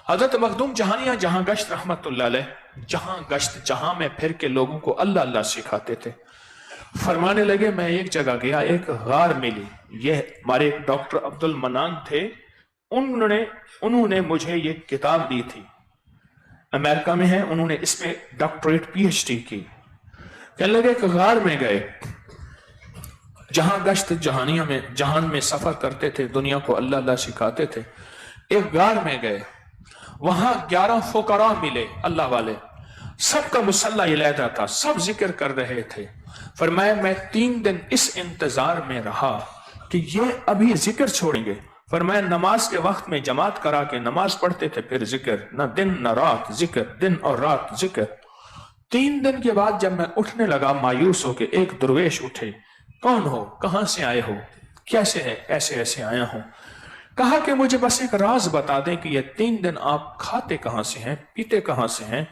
حضرت مخدوم جہانیاں جہاں گشت رحمتullah علیہ جہاں گشت جہاں میں پھر کے لوگوں کو اللہ اللہ سکھاتے تھے. فرمانے لگے میں ایک جگہ گیا, ایک غار ملی. یہ ہمارے ایک ڈاکٹر عبد المنان تھے, انہوں نے مجھے یہ کتاب دی تھی, امریکہ میں ہے, انہوں نے اس پہ ڈاکٹریٹ پی ایچ ڈی کی. کہنے لگے ایک غار میں گئے جہاں گشت جہان میں سفر کرتے تھے, دنیا کو اللہ اللہ سکھاتے تھے. ایک غار میں گئے, وہاں 11 فقراء ملے اللہ والے, سب کا مصلی علیحدہ تھا, سب ذکر کر رہے تھے. فرمایا میں 3 دن اس انتظار میں رہا کہ یہ ابھی ذکر چھوڑیں گے. فرمایا نماز کے وقت میں جماعت کرا کے نماز پڑھتے تھے, پھر ذکر, نہ دن نہ رات ذکر, دن اور رات ذکر. 3 دن کے بعد جب میں اٹھنے لگا مایوس ہو کے, ایک درویش اٹھے, کون ہو, کہاں سے آئے ہو, کیسے ہے, ایسے ایسے آیا ہوں. کہا کہ مجھے بس ایک راز بتا دیں کہ یہ 3 دن آپ کھاتے کہاں سے ہیں, پیتے کہاں سے ہیں,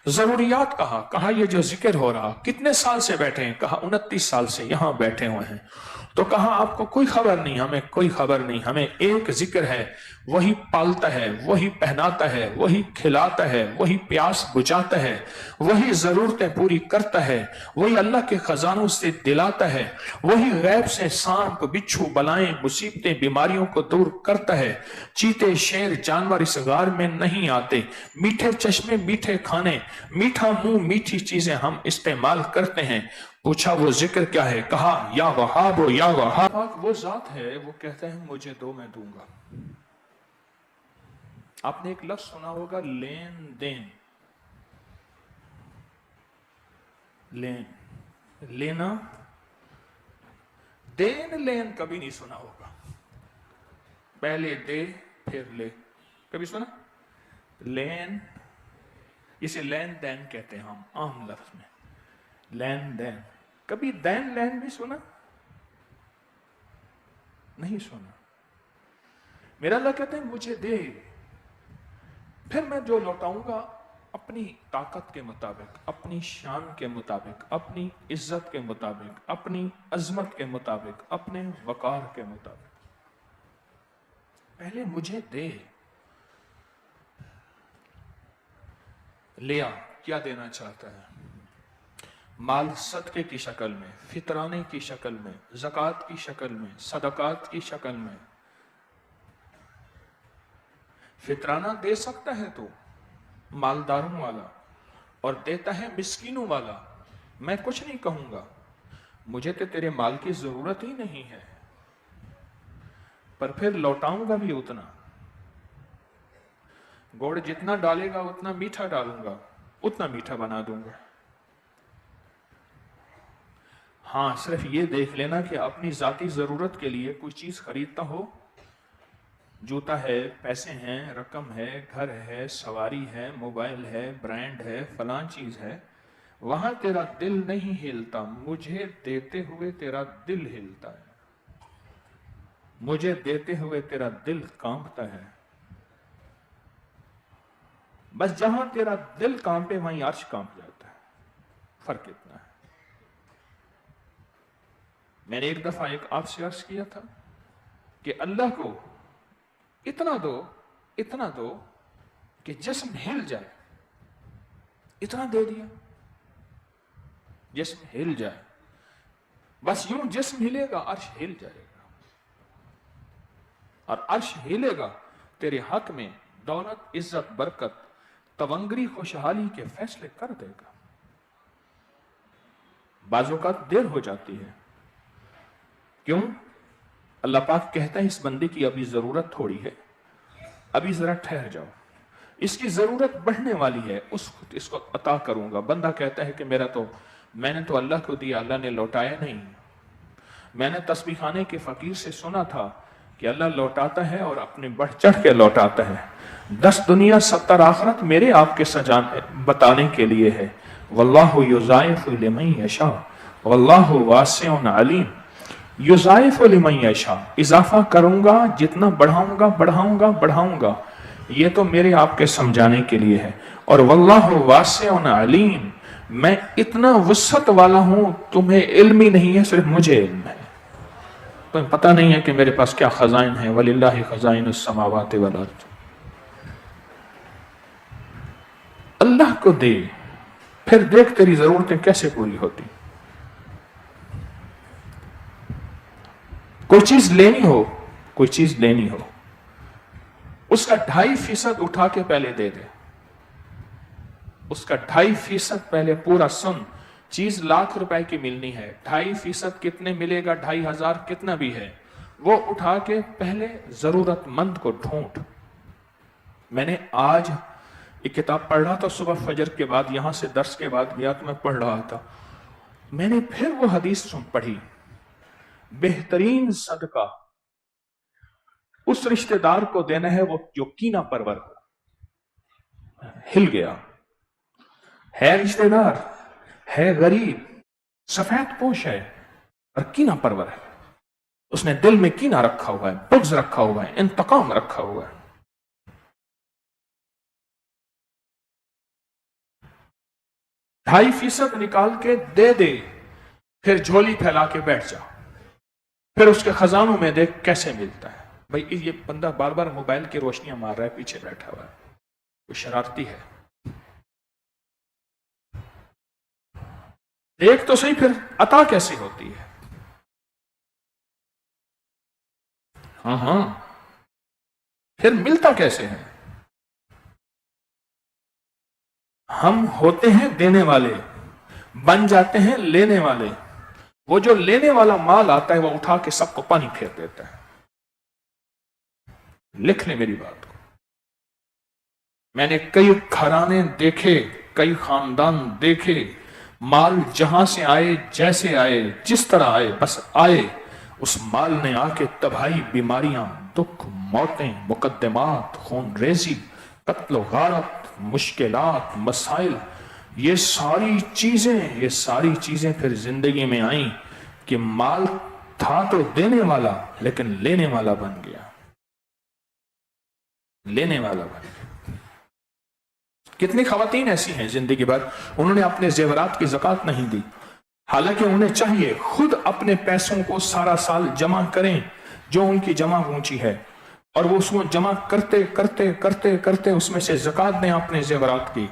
ضروریات کہا. کہا یہ جو ذکر ہو رہا کتنے سال سے بیٹھے ہیں, کہا 29 سال سے یہاں بیٹھے ہوئے ہیں. تو کہا آپ کو کوئی خبر نہیں, ہمیں کوئی خبر نہیں, ہمیں ایک ذکر ہے, وہی پالتا ہے, وہی پہناتا ہے, وہی کھلاتا ہے, وہی پیاس بجھاتا ہے, وہی ضرورتیں پوری کرتا ہے, وہی اللہ کے خزانوں سے دلاتا ہے, وہی غیب سے سانپ بچھو بلائیں مصیبتیں بیماریوں کو دور کرتا ہے. چیتے شیر جانور اس غار میں نہیں آتے, میٹھے چشمے میٹھے کھانے, میٹھا منہ میٹھی چیزیں ہم استعمال کرتے ہیں. پوچھا وہ ذکر کیا ہے, کہا یا وہاب و یا وہاب. وہ ذات ہے وہ کہتا ہے مجھے دو میں دوں گا. آپ نے ایک لفظ سنا ہوگا لین دین, لین, لینا, دین لین کبھی نہیں سنا ہوگا. پہلے دے پھر لے, کبھی سنا؟ لین, اسے لین دین کہتے ہیں ہم عام لفظ میں, لین دین. کبھی دین لین بھی سنا؟ نہیں سنا. میرا اللہ کہتے ہیں مجھے دے, پھر میں جو لوٹاؤں گا اپنی طاقت کے مطابق, اپنی شان کے مطابق, اپنی عزت کے مطابق, اپنی عظمت کے مطابق, اپنے وقار کے مطابق. پہلے مجھے دے. لیا, کیا دینا چاہتا ہے؟ مال صدقے کی شکل میں, فطرانے کی شکل میں, زکوٰۃ کی شکل میں, صدقات کی شکل میں. فطرانہ دے سکتا ہے تو مالداروں والا, اور دیتا ہے مسکینوں والا. میں کچھ نہیں کہوں گا, مجھے تو تیرے مال کی ضرورت ہی نہیں ہے, پر پھر لوٹاؤں گا بھی اتنا. گوڑ جتنا ڈالے گا اتنا میٹھا ڈالوں گا, اتنا میٹھا بنا دوں گا. ہاں صرف یہ دیکھ لینا کہ اپنی ذاتی ضرورت کے لیے کوئی چیز خریدتا ہو, جوتا ہے, پیسے ہیں, رقم ہے, گھر ہے, سواری ہے, موبائل ہے, برانڈ ہے, فلاں چیز ہے, وہاں تیرا دل نہیں ہلتا. مجھے دیتے ہوئے تیرا دل ہلتا ہے, مجھے دیتے ہوئے تیرا دل کانپتا ہے. بس جہاں تیرا دل کانپے وہیں عرش کانپ جاتا ہے. فرق اتنا ہے. میں نے ایک دفعہ آپ سے عرض کیا تھا کہ اللہ کو اتنا دو کہ جسم ہل جائے. اتنا دے دیا, جسم ہل جائے. بس یوں جسم ہلے گا عرش ہل جائے گا, اور عرش ہلے گا تیرے حق میں دولت, عزت, برکت, تونگری, خوشحالی کے فیصلے کر دے گا. بعض اوقات دیر ہو جاتی ہے. کیوں؟ اللہ پاک کہتا ہے اس بندے کی ابھی ضرورت تھوڑی ہے, ابھی ذرا ٹھہر جاؤ, اس کی ضرورت بڑھنے والی ہے, اس کو عطا کروں گا. بندہ کہتا ہے کہ میں نے تو اللہ کو دیا, اللہ نے لوٹایا نہیں. میں نے تسبیح خانے کے فقیر سے سنا تھا کہ اللہ لوٹاتا ہے اور اپنے بڑھ چڑھ کے لوٹاتا ہے. 10 دنیا 70 آخرت میرے آپ کے بتانے کے لیے ہے. واللہ یضاعف لمن یشاء واللہ واسع علیم. یضاعف لمن یشاء, اضافہ کروں گا, جتنا بڑھاؤں گا. یہ تو میرے آپ کے سمجھانے کے لیے ہے. اور واللہ واسع علیم, میں اتنا وسعت والا ہوں, تمہیں علم ہی نہیں ہے, صرف مجھے علم ہے. تمہیں پتہ نہیں ہے کہ میرے پاس کیا خزائن ہیں. وَلِلَّهِ خَزَائِنُ السَّمَاوَاتِ وَالْأَرْضِ. अल्लाह को दे, फिर देख तेरी जरूरतें कैसे पूरी होती। कोई चीज लेनी हो, उसका 2.5% उठा के पहले दे दे, उसका 2.5% पहले पूरा सुन। चीज ₹1,00,000 की मिलनी है, 2.5% कितने मिलेगा, 2,500 कितना भी है, वो उठा के पहले जरूरतमंद को ढूंढ। मैंने आज एक किताब पढ़ रहा था सुबह फजर के बाद, यहां से दर्स के बाद गया तो मैं पढ़ रहा था, मैंने फिर वो हदीस पढ़ी, बेहतरीन सदका उस रिश्तेदार को देना है वो जो कीना परवर हो। हिल गया, है रिश्तेदार, है गरीब, सफेद पोश है और कीना परवर है, उसने दिल में कीना रखा हुआ है, बुग़्ज़ रखा हुआ है, इंतकाम रखा हुआ है। 2.5% निकाल के दे दे, फिर झोली फैला के बैठ जा, फिर उसके खजानों में देख कैसे मिलता है। भाई ये बंदा बार बार मोबाइल की रोशनियां मार रहा है, पीछे बैठा हुआ है, वो शरारती है। देख तो सही फिर अता कैसे होती है। हाँ, फिर मिलता कैसे है। हम होते हैं देने वाले, बन जाते हैं लेने वाले। वो जो लेने वाला माल आता है वो उठा के सबको पानी फेर देता है। लिख ले मेरी बात को। मैंने कई घराने देखे, कई खानदान देखे, माल जहां से आए, जैसे आए, जिस तरह आए, बस आए, उस माल ने आके तबाही, बीमारियां, दुख, मौतें, मुकद्दमात, खून रेजी, कत्ल गारत, मुश्किलात, मसाइल, ये सारी चीजें फिर जिंदगी में आई कि माल था तो देने वाला, लेकिन लेने वाला बन गया, लेने वाला बन गया। कितनी खवातीन ऐसी हैं जिंदगी भर उन्होंने अपने जेवरात की ज़कात नहीं दी, हालांकि उन्हें चाहिए खुद अपने पैसों को सारा साल जमा करें जो उनकी जमा पूंजी है, और वो उसको जमा करते करते करते करते उसमें से ज़कात दें अपने जेवरात की।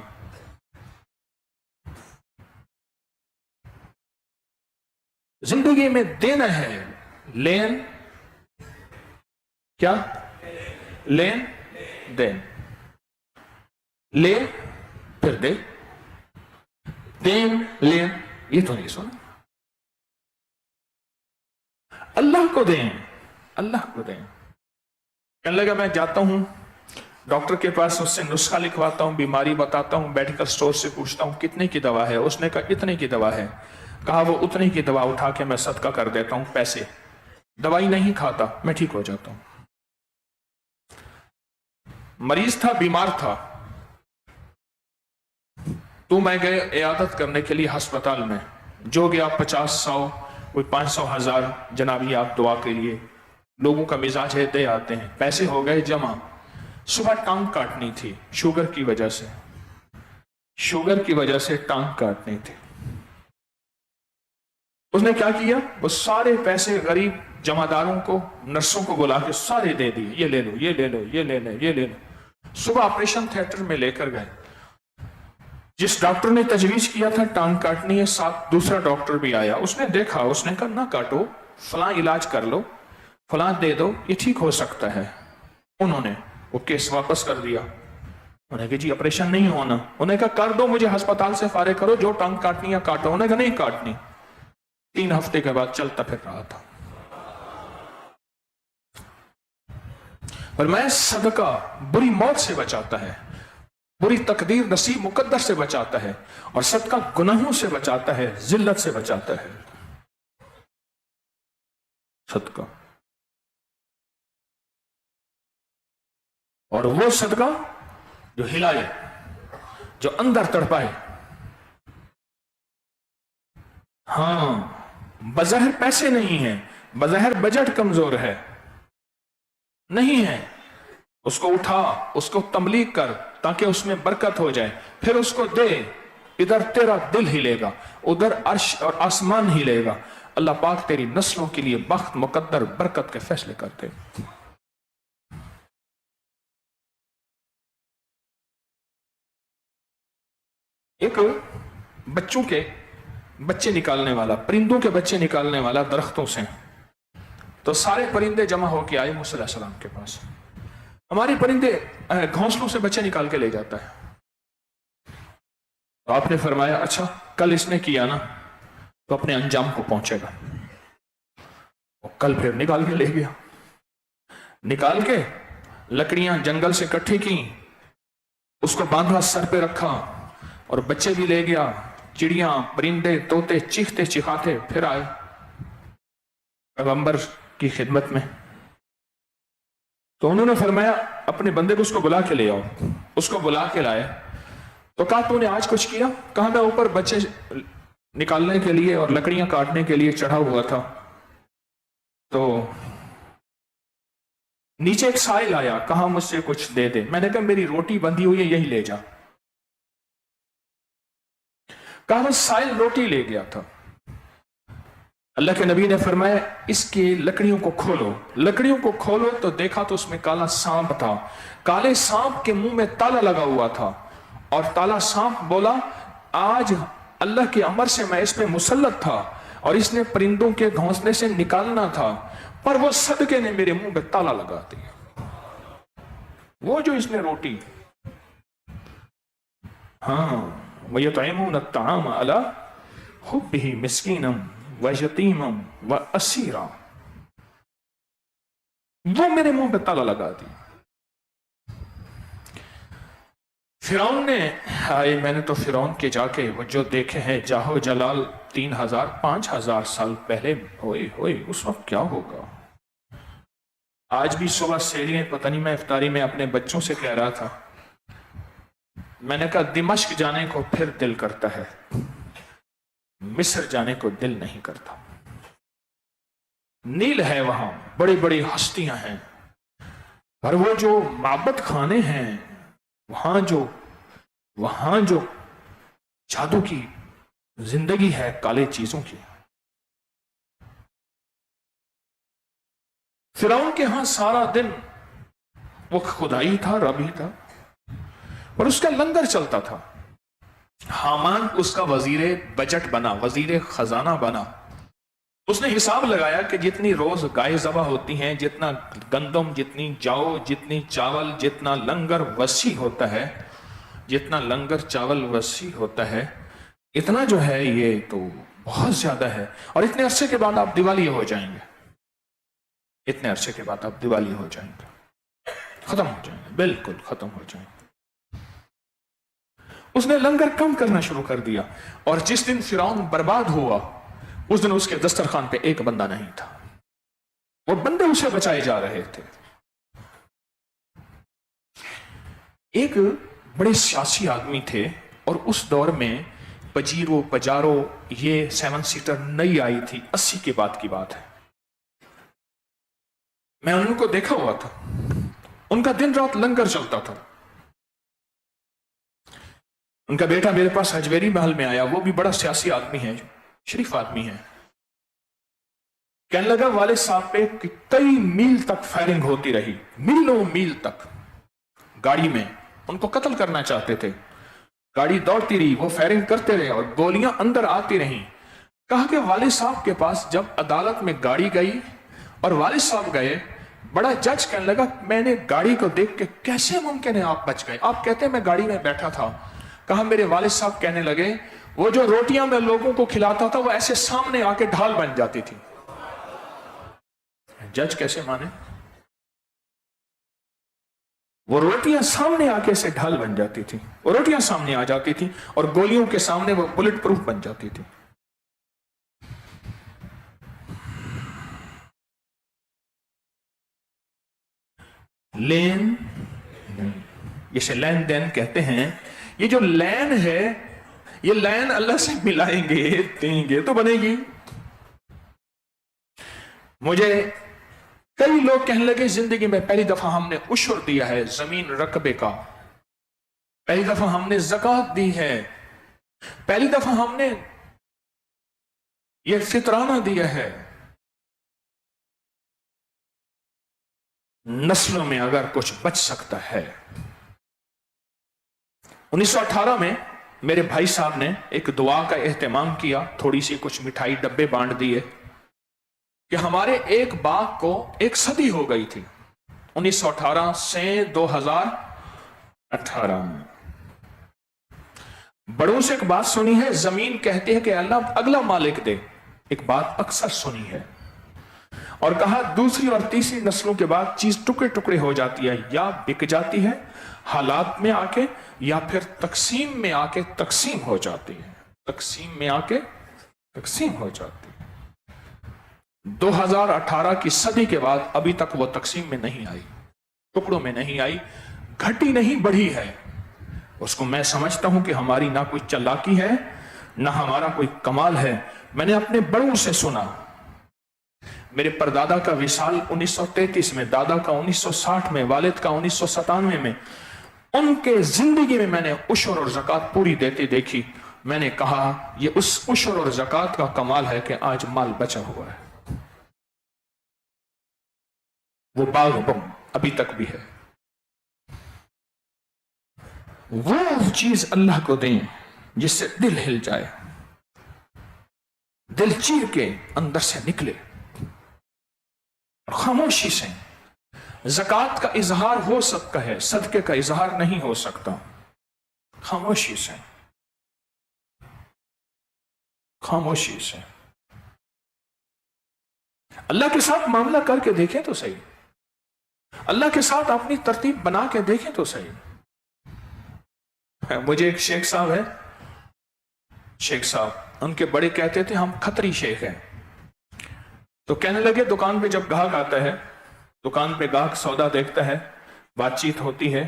जिंदगी में देना है, लेन क्या, लेन देन, ले फिर दे, देन लेन, ये तो नहीं सुना। अल्लाह को दें, अल्लाह को दें। कहने लगा मैं जाता हूं डॉक्टर के पास, उससे नुस्खा लिखवाता हूं, बीमारी बताता हूं, मेडिकल स्टोर से पूछता हूं कितने की दवा है, उसने कहा इतने की दवा है, कहा वो उतने की दवा उठा के मैं सदका कर देता हूं, पैसे, दवाई नहीं खाता, मैं ठीक हो जाता हूं। मरीज था, बीमार था, तो मैं गए इयादत करने के लिए अस्पताल में, जो गया 50, 100, कोई 500, 1000, जनाबी आप दुआ के लिए, लोगों का मिजाज है दे आते हैं, पैसे हो गए जमा। सुबह टांग काटनी थी, शुगर की वजह से टांग काटनी थी। उसने क्या किया, वो सारे पैसे गरीब जमादारों को, नर्सों को बुला के सारे दे दिए, ये ले लो, ये ले लो, ये ले लो, ये ले लो। सुबह ऑपरेशन थिएटर में लेकर गए, जिस डॉक्टर ने तजवीज किया था टांग काटनी है, साथ दूसरा डॉक्टर भी आया, उसने देखा, उसने कहा ना काटो, फलां इलाज कर लो, फलां दे दो, ये ठीक हो सकता है। उन्होंने वो केस वापस कर दिया, उन्होंने कहा जी ऑपरेशन नहीं होना, उन्होंने कहा कर दो, मुझे अस्पताल से फारिग करो, जो टांग काटनी है काटो, उन्होंने कहा नहीं काटनी। 3 हफ्ते के बाद चलता फिर रहा था। और मैं सदका बुरी मौत से बचाता है, बुरी तकदीर नसीब मुकद्दर से बचाता है, और सदका गुनाहों से बचाता है, जिल्लत से बचाता है। सदका, और वो सदका जो हिलाए, जो अंदर तड़पाए। हां, बज़ाहिर पैसे नहीं है, बज़ाहिर बजट कमजोर है, नहीं है, उसको उठा, उसको तमलीग कर ताकि उसमें बरकत हो जाए, फिर उसको दे। इधर तेरा दिल हिलेगा, उधर अर्श और आसमान हिलेगा। अल्लाह पाक तेरी नस्लों के लिए बख्त, मुकद्दर, बरकत के फैसले करते। ایک بچوں کے بچے نکالنے والا، پرندوں کے بچے نکالنے والا درختوں سے، تو سارے پرندے جمع ہو کے آئے موسیٰ علیہ السلام کے پاس. ہمارے پرندے گھونسلوں سے بچے نکال کے لے جاتا ہے. تو آپ نے فرمایا اچھا کل اس نے کیا نا تو اپنے انجام کو پہنچے گا. کل پھر نکال کے لے گیا. نکال کے لکڑیاں جنگل سے اکٹھی کی، اس کو باندھا، سر پہ رکھا، اور بچے بھی لے گیا. چڑیاں، پرندے، طوطے چیختے چکھاتے پھر آئے پیغمبر کی خدمت میں. تو انہوں نے فرمایا اپنے بندے کو اس کو بلا کے لے آؤ. اس کو بلا کے لائے تو کہا تو نے آج کچھ کیا؟ کہا میں اوپر بچے نکالنے کے لیے اور لکڑیاں کاٹنے کے لیے چڑھا ہوا تھا، تو نیچے ایک سائل آیا، کہا مجھ سے کچھ دے دے. میں نے کہا میری روٹی بندھی ہوئی ہے یہی لے جا. کہا وہ سائل روٹی لے گیا تھا. اللہ کے نبی نے فرمایا اس کی لکڑیوں کو کھولو. لکڑیوں کو کھولو تو دیکھا تو اس میں کالا سانپ تھا. کالے سانپ کے منہ میں تالا لگا ہوا تھا، اور تالا سانپ بولا آج اللہ کے امر سے میں اس پہ مسلط تھا اور اس نے پرندوں کے گھونسلے سے نکالنا تھا، پر وہ صدقے نے میرے منہ میں تالا لگا دیا. وہ جو اس نے روٹی، ہاں وَيُطْعِمُونَ الطَّعَامَ عَلَىٰ حُبِّهِ مِسْكِينًا وَيَتِيمًا وَأَسِيرًا، وہ میرے منہ پہ تالا لگا دی. فرعون نے آئے، میں نے تو فرعون کے جا کے وہ جو دیکھے ہیں جاہو جلال 3000 5000 سال پہلے، ہوئے ہوئے اس وقت کیا ہوگا. آج بھی صبح سیلیاں، پتہ نہیں میں افطاری میں اپنے بچوں سے کہہ رہا تھا، میں نے کہا دمشق جانے کو پھر دل کرتا ہے، مصر جانے کو دل نہیں کرتا. نیل ہے، وہاں بڑی بڑی ہستیاں ہیں، اور وہ جو معبد خانے ہیں، وہاں جو جادو کی زندگی ہے کالے چیزوں کی. فرعون کے ہاں سارا دن وہ خدائی تھا، رب ہی تھا، اور اس کا لنگر چلتا تھا. حامان اس کا وزیر بجٹ بنا، وزیر خزانہ بنا. اس نے حساب لگایا کہ جتنی روز گائے ذبح ہوتی ہیں، جتنا گندم، جتنی جاؤ، جتنی چاول، جتنا لنگر وسیع ہوتا ہے، جتنا لنگر چاول وسیع ہوتا ہے، اتنا جو ہے یہ تو بہت زیادہ ہے. اور اتنے عرصے کے بعد آپ دیوالی ہو جائیں گے، اتنے عرصے کے بعد آپ دیوالی ہو جائیں گے، ختم ہو جائیں گے، بالکل ختم ہو جائیں گے. اس نے لنگر کم کرنا شروع کر دیا، اور جس دن فرعون برباد ہوا اس دن اس کے دسترخوان پہ ایک بندہ نہیں تھا. وہ بندے اسے بچائے جا رہے تھے. ایک بڑے سیاسی آدمی تھے، اور اس دور میں پجیرو پجارو یہ 7 سیٹر نئی آئی تھی، 80 کے بعد کی بات ہے. میں ان کو دیکھا ہوا تھا، ان کا دن رات لنگر چلتا تھا. ان کا بیٹا میرے پاس حجویری محل میں آیا، وہ بھی بڑا سیاسی آدمی ہے، شریف آدمی ہے. کہنے لگا والد صاحب پہ کئی میل تک فائرنگ ہوتی رہی، میلوں میل تک گاڑی میں. ان کو قتل کرنا چاہتے تھے، گاڑی دوڑتی رہی، وہ فائرنگ کرتے رہے، اور گولیاں اندر آتی رہیں. کہا کہ والد صاحب کے پاس جب عدالت میں گاڑی گئی اور والد صاحب گئے، بڑا جج کہنے لگا میں نے گاڑی کو دیکھ کے کیسے ممکن ہے آپ بچ گئے؟ آپ کہتے ہیں میں گاڑی میں بیٹھا تھا. کہا میرے والد صاحب کہنے لگے وہ جو روٹیاں میں لوگوں کو کھلاتا تھا وہ ایسے سامنے آ کے ڈھال بن جاتی تھی. جج کیسے مانے؟ وہ روٹیاں سامنے آ کے سے ڈھال بن جاتی تھی، وہ روٹیاں سامنے آ جاتی تھی، اور گولیوں کے سامنے وہ بلٹ پروف بن جاتی تھی. لین، جسے لین دین کہتے ہیں، یہ جو لین ہے، یہ لین اللہ سے ملائیں گے، دیں گے تو بنے گی. مجھے کئی لوگ کہنے لگے زندگی میں پہلی دفعہ ہم نے عشر دیا ہے زمین رقبے کا، پہلی دفعہ ہم نے زکوٰۃ دی ہے، پہلی دفعہ ہم نے یہ فطرانہ دیا ہے. نسلوں میں اگر کچھ بچ سکتا ہے. 1918 میں میرے بھائی صاحب نے ایک دعا کا اہتمام کیا، تھوڑی سی کچھ مٹھائی ڈبے بانٹ دیے کہ ہمارے ایک باغ کو ایک صدی ہو گئی تھی 1918 سے 2018 میں۔ بڑوں سے ایک بات سنی ہے، زمین کہتی ہے کہ اللہ اگلا مالک دے، ایک بات اکثر سنی ہے، اور کہا دوسری اور تیسری نسلوں کے بعد چیز ٹکڑے ٹکڑے ہو جاتی ہے، یا بک جاتی ہے حالات میں آ کے، یا پھر تقسیم میں آ کے تقسیم ہو جاتی ہے، تقسیم میں آ کے تقسیم ہو جاتی ہے۔ 2018 کی صدی کے بعد ابھی تک وہ تقسیم میں نہیں آئی، ٹکڑوں میں نہیں آئی، گھٹی نہیں بڑھی ہے۔ اس کو میں سمجھتا ہوں کہ ہماری نہ کوئی چالاکی ہے نہ ہمارا کوئی کمال ہے۔ میں نے اپنے بڑوں سے سنا، میرے پردادا کا وصال 1933 میں، دادا کا 1960 میں، والد کا 1997 میں، ان کے زندگی میں نے عشر اور زکوٰۃ پوری دیتے دیکھی۔ میں نے کہا یہ اس عشر اور زکوٰۃ کا کمال ہے کہ آج مال بچا ہوا ہے، وہ باغ ابھی تک بھی ہے۔ وہ چیز اللہ کو دیں جس سے دل ہل جائے، دل چیر کے اندر سے نکلے، خاموشی سے۔ زکوٰۃ کا اظہار ہو سکتا ہے، صدقے کا اظہار نہیں ہو سکتا۔ خاموشی سے، خاموشی سے اللہ کے ساتھ معاملہ کر کے دیکھیں تو صحیح، اللہ کے ساتھ اپنی ترتیب بنا کے دیکھیں تو صحیح۔ مجھے ایک شیخ صاحب ہے، شیخ صاحب ان کے بڑے کہتے تھے ہم کھتری شیخ ہیں، تو کہنے لگے دکان پہ جب گاہک آتا ہے، دکان پہ گاہک سودا دیکھتا ہے، بات چیت ہوتی ہے،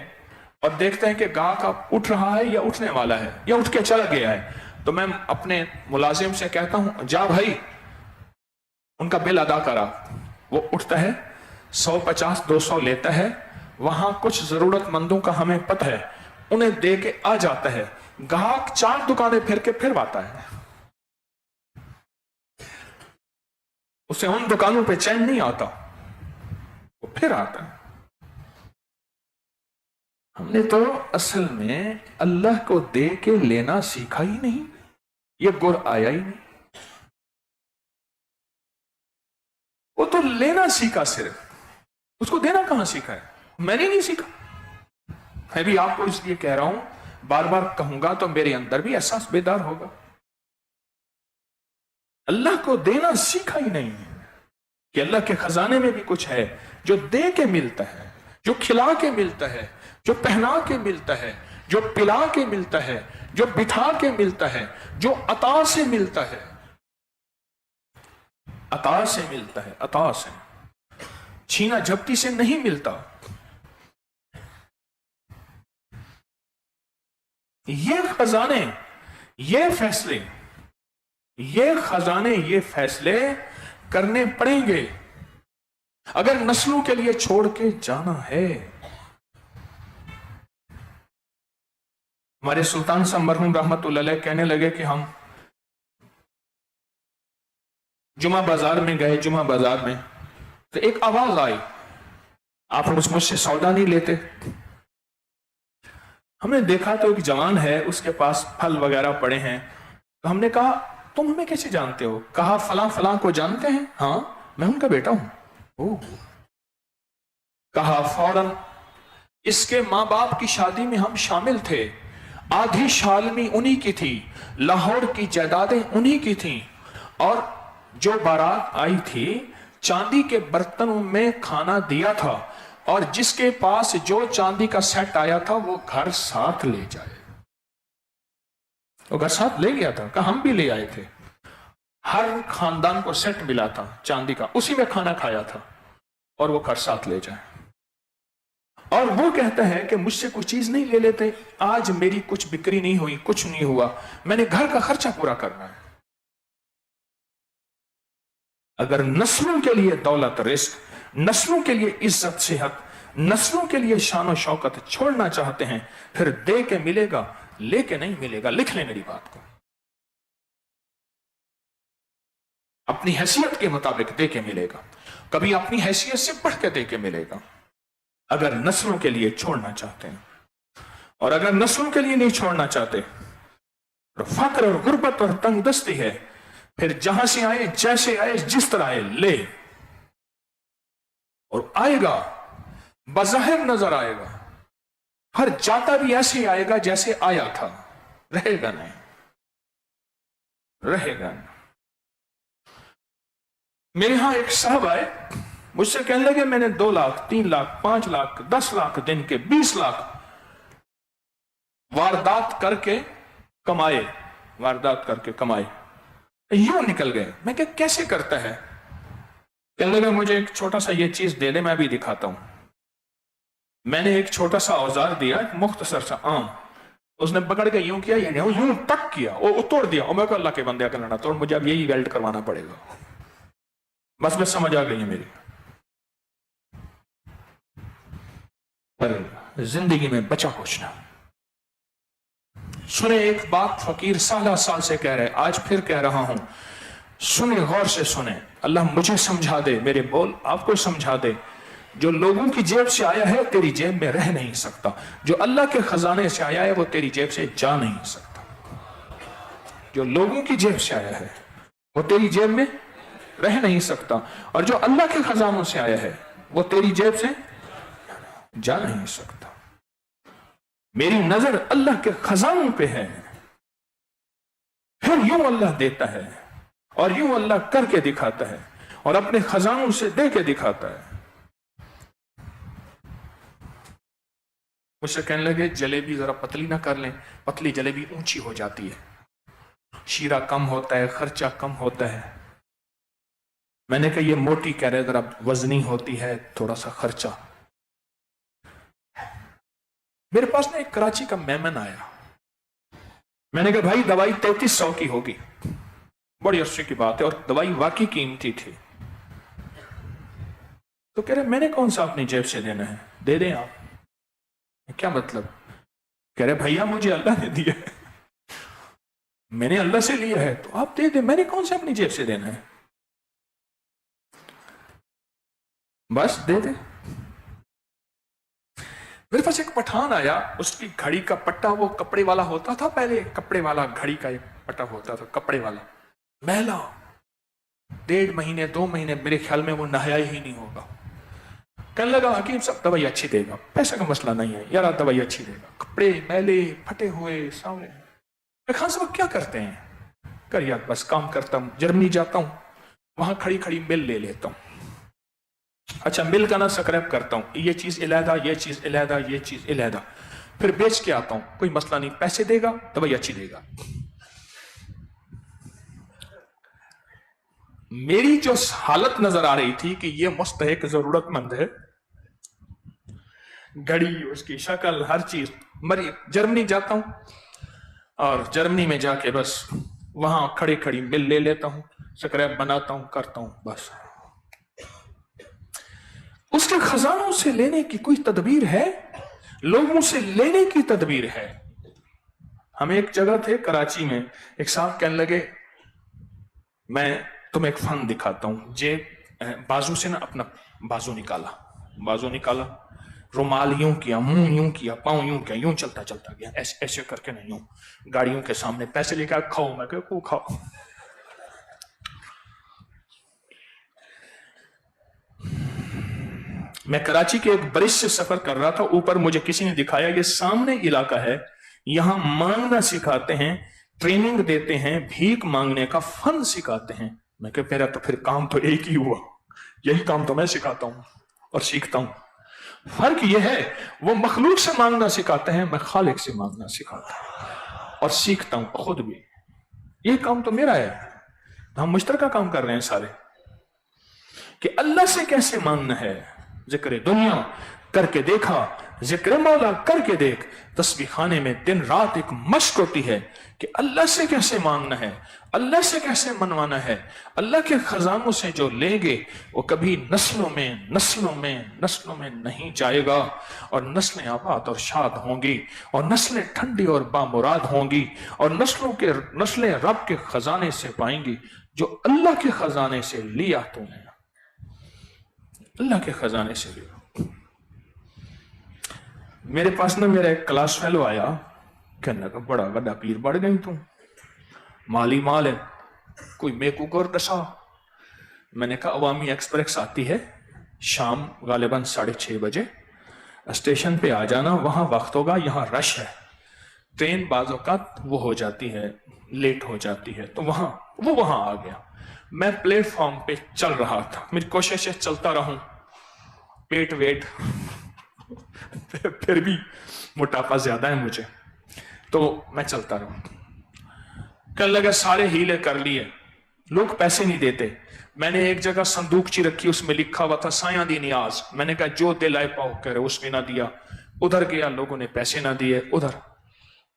اور دیکھتے ہیں کہ گاہک اب اٹھ رہا ہے یا اٹھنے والا ہے یا اٹھ کے چلا گیا ہے، تو میں اپنے ملازم سے کہتا ہوں جا بھائی ان کا بل ادا کرا۔ وہ اٹھتا ہے، 150 200 لیتا ہے، وہاں کچھ ضرورت مندوں کا ہمیں پتہ ہے، انہیں دے کے آ جاتا ہے۔ گاہک 4 دکانیں پھر کے پھر آتا ہے، اسے ان دکانوں پہ چین نہیں آتا، وہ پھر آتا ہے۔ ہم نے تو اصل میں اللہ کو دے کے لینا سیکھا ہی نہیں، یہ گر آیا ہی نہیں، وہ تو لینا سیکھا، صرف اس کو دینا کہاں سیکھا ہے؟ میں نے نہیں سیکھا۔ میں بھی آپ کو اس لیے کہہ رہا ہوں، بار بار کہوں گا تو میرے اندر بھی احساس بیدار ہوگا۔ اللہ کو دینا سیکھا ہی نہیں ہے کہ اللہ کے خزانے میں بھی کچھ ہے جو دے کے ملتا ہے، جو کھلا کے ملتا ہے، جو پہنا کے ملتا ہے، جو پلا کے ملتا ہے، جو بٹھا کے ملتا ہے، جو عطا سے ملتا ہے، عطا سے ملتا ہے، عطا سے، چھینا جھپٹی سے نہیں ملتا۔ یہ خزانے، یہ فیصلے، یہ خزانے، یہ فیصلے کرنے پڑیں گے اگر نسلوں کے لیے چھوڑ کے جانا ہے۔ ہمارے سلطان صاحب مرحوم رحمت اللہ علیہ کہنے لگے کہ ہم جمعہ بازار میں گئے، جمعہ بازار میں تو ایک آواز آئی، آپ مجھ سے سودا نہیں لیتے؟ ہم نے دیکھا تو ایک جوان ہے، اس کے پاس پھل وغیرہ پڑے ہیں، تو ہم نے کہا تم ہمیں کیسے جانتے ہو؟ کہا فلاں فلاں کو جانتے ہیں؟ ہاں میں ان کا بیٹا ہوں۔ کہا فوراً اس کے ماں باپ کی شادی میں ہم شامل تھے، آدھی شالمی انہی کی تھی، لاہور کی جائیدادیں انہی کی تھیں، اور جو بارات آئی تھی چاندی کے برتنوں میں کھانا دیا تھا، اور جس کے پاس جو چاندی کا سیٹ آیا تھا وہ گھر ساتھ لے جائے۔ وہ گھر ساتھ لے گیا تھا، کہا ہم بھی لے آئے تھے، ہر خاندان کو سیٹ ملا تھا چاندی کا، اسی میں کھانا کھایا تھا، اور وہ گھر ساتھ لے جائے۔ اور وہ کہتا ہے کہ مجھ سے کوئی چیز نہیں لے لیتے، آج میری کچھ بکری نہیں ہوئی، کچھ نہیں ہوا، میں نے گھر کا خرچہ پورا کرنا ہے۔ اگر نسلوں کے لیے دولت، رزق، نسلوں کے لیے عزت، صحت، نسلوں کے لیے شان و شوکت چھوڑنا چاہتے ہیں، پھر دے کے ملے گا، لے کے نہیں ملے گا۔ لکھ لیں میری بات کو، اپنی حیثیت کے مطابق دے کے ملے گا، کبھی اپنی حیثیت سے بڑھ کے دے کے ملے گا، اگر نسلوں کے لیے چھوڑنا چاہتے ہیں۔ اور اگر نسلوں کے لیے نہیں چھوڑنا چاہتے और फक्र और गुर्बत और तंग दस्ती है, फिर जहां से आए, जैसे आए, जिस तरह आए ले, और आएगा बज़ाहिर नजर आएगा, हर जाता भी ऐसे आएगा जैसे आया था, रहेगा नहीं, रहेगा नहीं। मेरे यहां एक साहब आए, मुझसे कहने लगे मैंने 2 लाख 3 लाख 5 लाख 10 लाख दिन के 20 लाख वारदात करके कमाए, वारदात करके कमाए, यूं निकल गए। मैं क्या कैसे करता है? कहने लगा मुझे एक छोटा सा ये चीज दे दे, मैं भी दिखाता हूं। मैंने एक छोटा सा औजार दिया, मुख्तसर सा आम, उसने पकड़ के यूं किया, यूं टक किया, वो तोड़ दिया, और मैं अल्लाह के बंदे का लड़ा तोड़, मुझे अब यही वेल्ड करवाना पड़ेगा। बस समझ आ गई है मेरी। पर जिंदगी में बचा कुछ ना। सुने एक बात फकीर 16 साल से कह रहे, आज फिर कह रहा हूं, सुने, गौर से सुने। अल्लाह मुझे समझा दे, मेरे बोल आपको समझा दे। जो लोगों की जेब से आया है तेरी जेब में रह नहीं सकता, जो अल्लाह के खजाने से आया है वो तेरी जेब से जा नहीं सकता। जो लोगों की जेब से आया है वो तेरी जेब में रह नहीं सकता, और जो अल्लाह के खजानों से आया है वो तेरी जेब से जा नहीं सकता। मेरी नजर अल्लाह के खजानों पे है, फिर यूं अल्लाह देता है और यूं अल्लाह करके दिखाता है और अपने खजानों से दे के दिखाता है। मुझसे कहने लगे जलेबी जरा पतली ना कर लें, पतली जलेबी ऊंची हो जाती है, शीरा कम होता है, खर्चा कम होता है। मैंने कहा ये मोटी कह रहे, जरा वजनी होती है, थोड़ा सा खर्चा। मेरे पास ना एक कराची का मेहमान आया, मैंने कहा भाई दवाई 3300 की होगी, बड़ी अरसे की बात है, और दवाई वाकई कीमती थी। तो कह रहे मैंने कौन सा अपनी जेब से देना है, दे दें आप। क्या मतलब? कह रहे भैया मुझे अल्लाह ने दिया है, मैंने अल्लाह से लिया है, तो आप दे दे, मैंने कौन सा अपनी जेब से देना है, बस दे दे। मेरे पास एक पठान आया, उसकी घड़ी का पट्टा वो कपड़े वाला होता था, पहले कपड़े वाला घड़ी का एक पट्टा होता था, कपड़े वाला, मैला, 1.5 महीने 2 महीने मेरे ख्याल में वो नहाया ही नहीं होगा। कहने लगा हकीम साहब दवाई अच्छी देगा, पैसे का मसला नहीं है यार, दवाई अच्छी देगा, कपड़े मैले फटे हुए सामने। खान साहब क्या करते हैं? कर यार बस काम करता हूं, जर्मनी जाता हूं, वहां खड़ी खड़ी मिल ले लेता हूं। अच्छा मिल का ना स्क्रैप करता हूं, ये चीज इलादा, ये चीज इलादा, ये चीज इलादा, फिर बेच के आता हूं, कोई मसला नहीं, पैसे देगा, दवाई अच्छी देगा। मेरी जो हालत नजर आ रही थी कि ये मुस्तहिक जरूरतमंद है, घड़ी, उसकी शक्ल, हर चीज मरी। जर्मनी जाता हूं और जर्मनी में जाके बस वहां खड़ी खड़ी मिल ले लेता हूं, स्क्रैप बनाता हूं, करता हूं, बस। उसके खजानों से लेने की कोई तदबीर है? लोगों से लेने की तदबीर है? हम एक जगह थे कराची में, एक साहब कहने लगे मैं तुम्हें एक फन दिखाता हूं। जे बाजू से ना अपना बाजू निकाला, रुमाल यूं किया, मुंह यूं किया, पांव यूं किया, यूं चलता चलता गया, ऐसे ऐसे करके नहीं, यूं गाड़ियों के सामने पैसे लेकर खाओ, मैं को खाओ। मैं कराची के एक ब्रिज से सफर कर रहा था, ऊपर मुझे किसी ने दिखाया ये सामने इलाका है, यहां मांगना सिखाते हैं, ट्रेनिंग देते हैं, भीख मांगने का फन सिखाते हैं। मैं कह मेरा तो फिर काम तो एक ही हुआ, यही काम तो मैं सिखाता हूं और सीखता हूं। फर्क यह है वो मखलूक से मांगना सिखाते हैं, मैं खालिक से मांगना सिखाता हूं और सीखता हूं खुद भी। ये काम तो मेरा है, हम मुश्तरका काम कर रहे हैं सारे, कि अल्लाह से कैसे मांगना है। जिक्र दुनिया करके देखा, जिक्र मौला करके देख, तस्बीह खाने में दिन रात एक मश्क होती है कि अल्लाह से कैसे मांगना है, अल्लाह से कैसे मनवाना है। अल्लाह के खजानों से जो लेंगे वो कभी नस्लों में नहीं जाएगा, और नस्लें आबाद और शाद होंगी, और नस्लें ठंडी और बामुराद होंगी, और नस्लें रब के खजाने से पाएंगी जो अल्लाह के खजाने से लिया तूने, अल्लाह के खजाने से लिया। मेरे पास ना मेरा एक क्लास फेलो आया, कहने लगा बड़ा बड़ा पीर बढ़ गई तू, माली माल है, कोई मेकू कर दशा। मैंने कहा अवामी एक्सप्रेस आती है शाम गालिबन 6:30 बजे, स्टेशन पे आ जाना, वहां वक्त होगा, यहाँ रश है, ट्रेन बाजों का वो हो जाती है, लेट हो जाती है। तो वहां आ गया। मैं प्लेटफॉर्म पे चल रहा था, मेरी कोशिश है चलता रहूं, पेट वेट फिर भी मोटापा ज्यादा है मुझे, तो मैं चलता रहूं। कहने लगा सारे हीले कर लिए, लोग पैसे नहीं देते। मैंने एक जगह संदूकची रखी, उसमें लिखा हुआ था साया दी नियाज। मैंने कहा जो दिल आए पाओ, कह रहे उसने ना दिया। उधर गया, लोगों ने पैसे ना दिए। उधर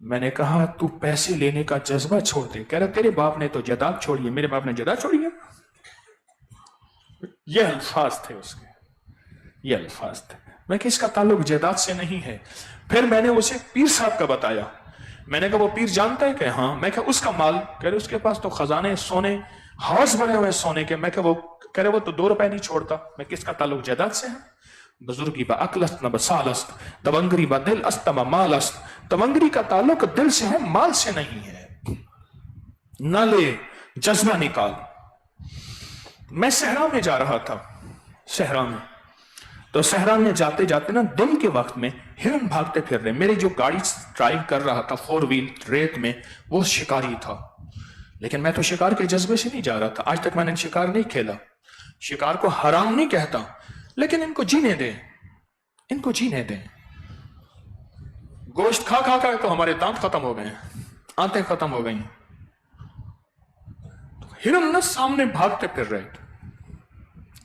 मैंने कहा तू पैसे लेने का जज्बा छोड़ दे। कह रहा तेरे बाप ने तो जायदाद छोड़ी है। मेरे बाप ने जायदाद छोड़ी है? ये अल्फाज थे उसके, ये अल्फाज थे। मैं कि इसका ताल्लुक जायदाद से नहीं है। फिर मैंने उसे पीर साहब का बताया। मैंने कहा वो पीर जानता है? कि हाँ। मैं कहा उसका माल? कह रहे उसके पास तो खजाने सोने, हाउस बने हुए सोने के। मैं कहा वो? कह रहे वो तो 2 रुपए नहीं छोड़ता। मैं किसका ताल्लुक जायदाद से है? बुजुर्गी बा अकलस्त न बसालस्त, तवंगरी बा दिल अस्त ब मालस्त। तवंगरी का ताल्लुक दिल से है, माल से नहीं है। न ले, जज्बा निकाल। मैं सहरा में जा रहा था, सहरा में, तो सहरा में जाते जाते ना दिन के वक्त में हिरन भागते फिर रहे। मेरी जो गाड़ी ड्राइव कर रहा था 4 व्हील रेत में, वो शिकारी था। लेकिन मैं तो शिकार के जज्बे से नहीं जा रहा था। आज तक मैंने शिकार नहीं खेला। शिकार को हराम नहीं कहता, लेकिन इनको जीने दें, इनको जीने दें। गोश्त खा खा कर तो हमारे दांत खत्म हो गए, आंतें खत्म हो गई। हिरन न सामने भागते फिर रहे थे।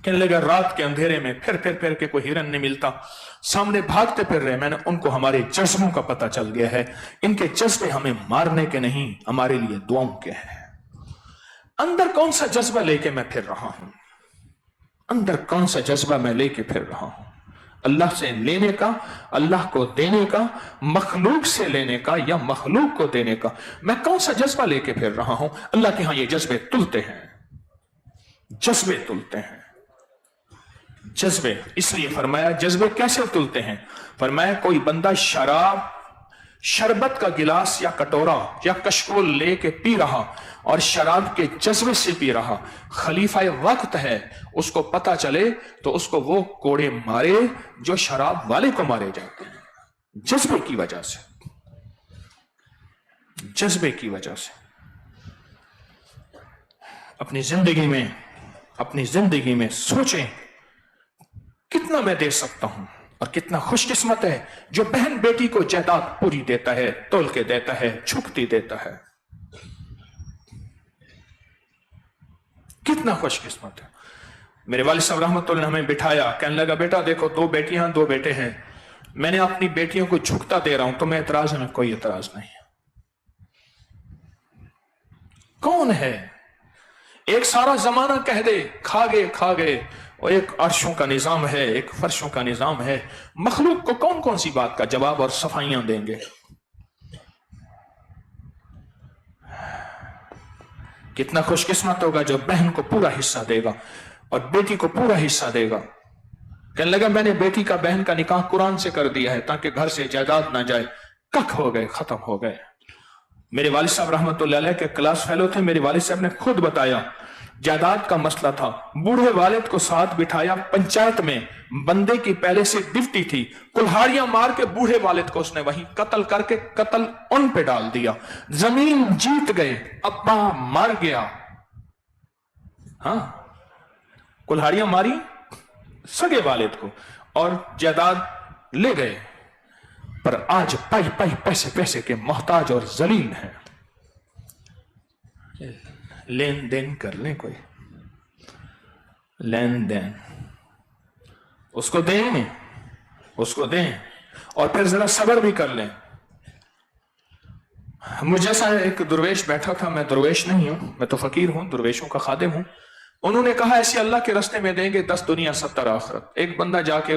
कहने लगा रात के अंधेरे में फिर के कोई हिरन नहीं मिलता, सामने भागते फिर रहे। मैंने उनको हमारे जज्बों का पता चल गया है। इनके जज्बे हमें मारने के नहीं, हमारे लिए दुआओं के हैं। अंदर कौन सा जज्बा लेके मैं फिर रहा हूं? अंदर कौन सा जज्बा मैं लेके फिर रहा हूं? अल्लाह से लेने का, अल्लाह को देने का, मखलूक से लेने का या मखलूक को देने का? मैं कौन सा जज्बा लेके फिर रहा हूं? अल्लाह के यहां ये जज्बे तुलते हैं, जज्बे तुलते हैं, जज्बे। इसलिए फरमाया जज्बे कैसे तुलते हैं? फरमाया कोई बंदा शराब, शरबत का गिलास या कटोरा या कशकोल लेके पी रहा और शराब के जज्बे से पी रहा, खलीफा वक्त है, उसको पता चले तो उसको वो कोड़े मारे जो शराब वाले को मारे जाते हैं, जज्बे की वजह से, जज्बे की वजह से। अपनी जिंदगी में सोचें कितना मैं दे सकता हूं, और कितना खुशकिस्मत है जो बहन बेटी को जायदाद पूरी देता है, तोल के देता है, छुकती देता है। कितना खुशकिस्मत है। मेरे वालिद साहब रहमतुल्लाह हमें बिठाया, कहने लगा बेटा देखो 2 बेटियां 2 बेटे हैं, मैंने अपनी बेटियों को झुकता दे रहा हूं, तुम्हें एतराज है? में कोई एतराज नहीं है। कौन है? एक सारा जमाना कह दे खा गए, और एक अर्शों का निजाम है, एक फर्शों का निजाम है। मखलूक को कौन कौन सी बात का जवाब और सफाइयां देंगे? कितना खुशकिस्मत होगा जो बहन को पूरा हिस्सा देगा और बेटी को पूरा हिस्सा देगा। कहने लगा मैंने बेटी का बहन का निकाह कुरान से कर दिया है ताकि घर से जायदाद ना जाए। कक हो गए, खत्म हो गए। मेरे वालिद साहब रहमतुल्लाह अलैह के क्लास फेलो थे। मेरे वालिद साहब ने खुद बताया जायदाद का मसला था, बूढ़े वालिद को साथ बिठाया। पंचायत में बंदे की पहले से ड्यूटी थी, कुल्हाड़ियां मार के बूढ़े वालिद को उसने वहीं कत्ल करके कत्ल उन पे डाल दिया। जमीन जीत गए, अब्बा मर गया। हाँ, कुल्हाड़ियां मारी सगे वालिद को और जायदाद ले गए, पर आज पाई पैसे के मोहताज और जलील हैं। लेन देन कर लें, कोई लेन देन उसको दें और फिर जरा सब्र भी कर लें। मुझे जैसा एक दुर्वेश बैठा था, मैं दुर्वेश नहीं हूं, मैं तो फकीर हूं, दुर्वेशों का खादिम हूं। उन्होंने कहा ऐसे अल्लाह के रास्ते में देंगे 10 दुनिया 70 आखिरत। एक बंदा जाके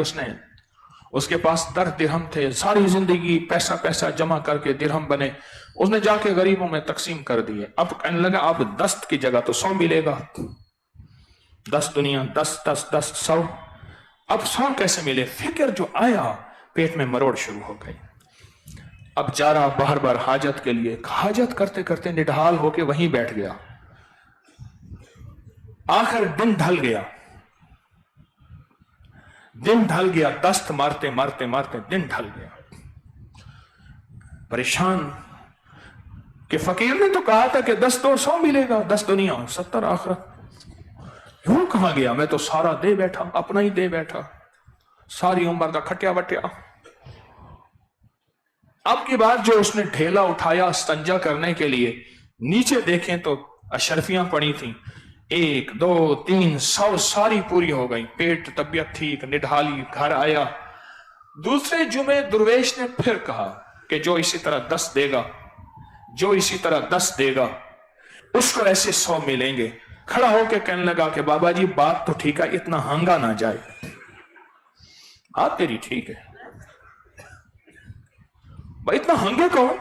उसके पास 10 दिरहम थे, सारी जिंदगी पैसा जमा करके दिरहम बने, उसने जाके गरीबों में तकसीम कर दिए। अब कहने लगा अब 10 की जगह तो 100 मिलेगा। 10 दुनिया 10 100। अब 100 कैसे मिले? फिक्र जो आया पेट में मरोड़ शुरू हो गई। अब जा रहा बार बार हाजत के लिए, हाजत करते करते निढाल होके वहीं बैठ गया। आखिर दिन ढल गया, दिन ढल गया, दस्त मारते मारते मारते दिन ढल गया। परेशान कि फकीर ने तो कहा था कि 10 तो 100 मिलेगा, 10 दुनिया 70 आखिरत, यूं कहां गया? मैं तो सारा दे बैठा, अपना ही दे बैठा, सारी उम्र का खटिया बटिया। अब की बात जो उसने ढेला उठाया संजा करने के लिए, नीचे देखें तो अशरफियां पड़ी थी, 1 2 3 100 सारी पूरी हो गई। पेट तबीयत ठीक, निढाली, घर आया। दूसरे जुमे दुर्वेश ने फिर कहा कि जो इसी तरह 10 देगा, जो इसी तरह 10 देगा उसको ऐसे 100 मिलेंगे। खड़ा होकर कहने लगा कि बाबा जी बात तो ठीक है, इतना हंगा ना जाए। बात तेरी ठीक है भाई, इतना हंगे कौन?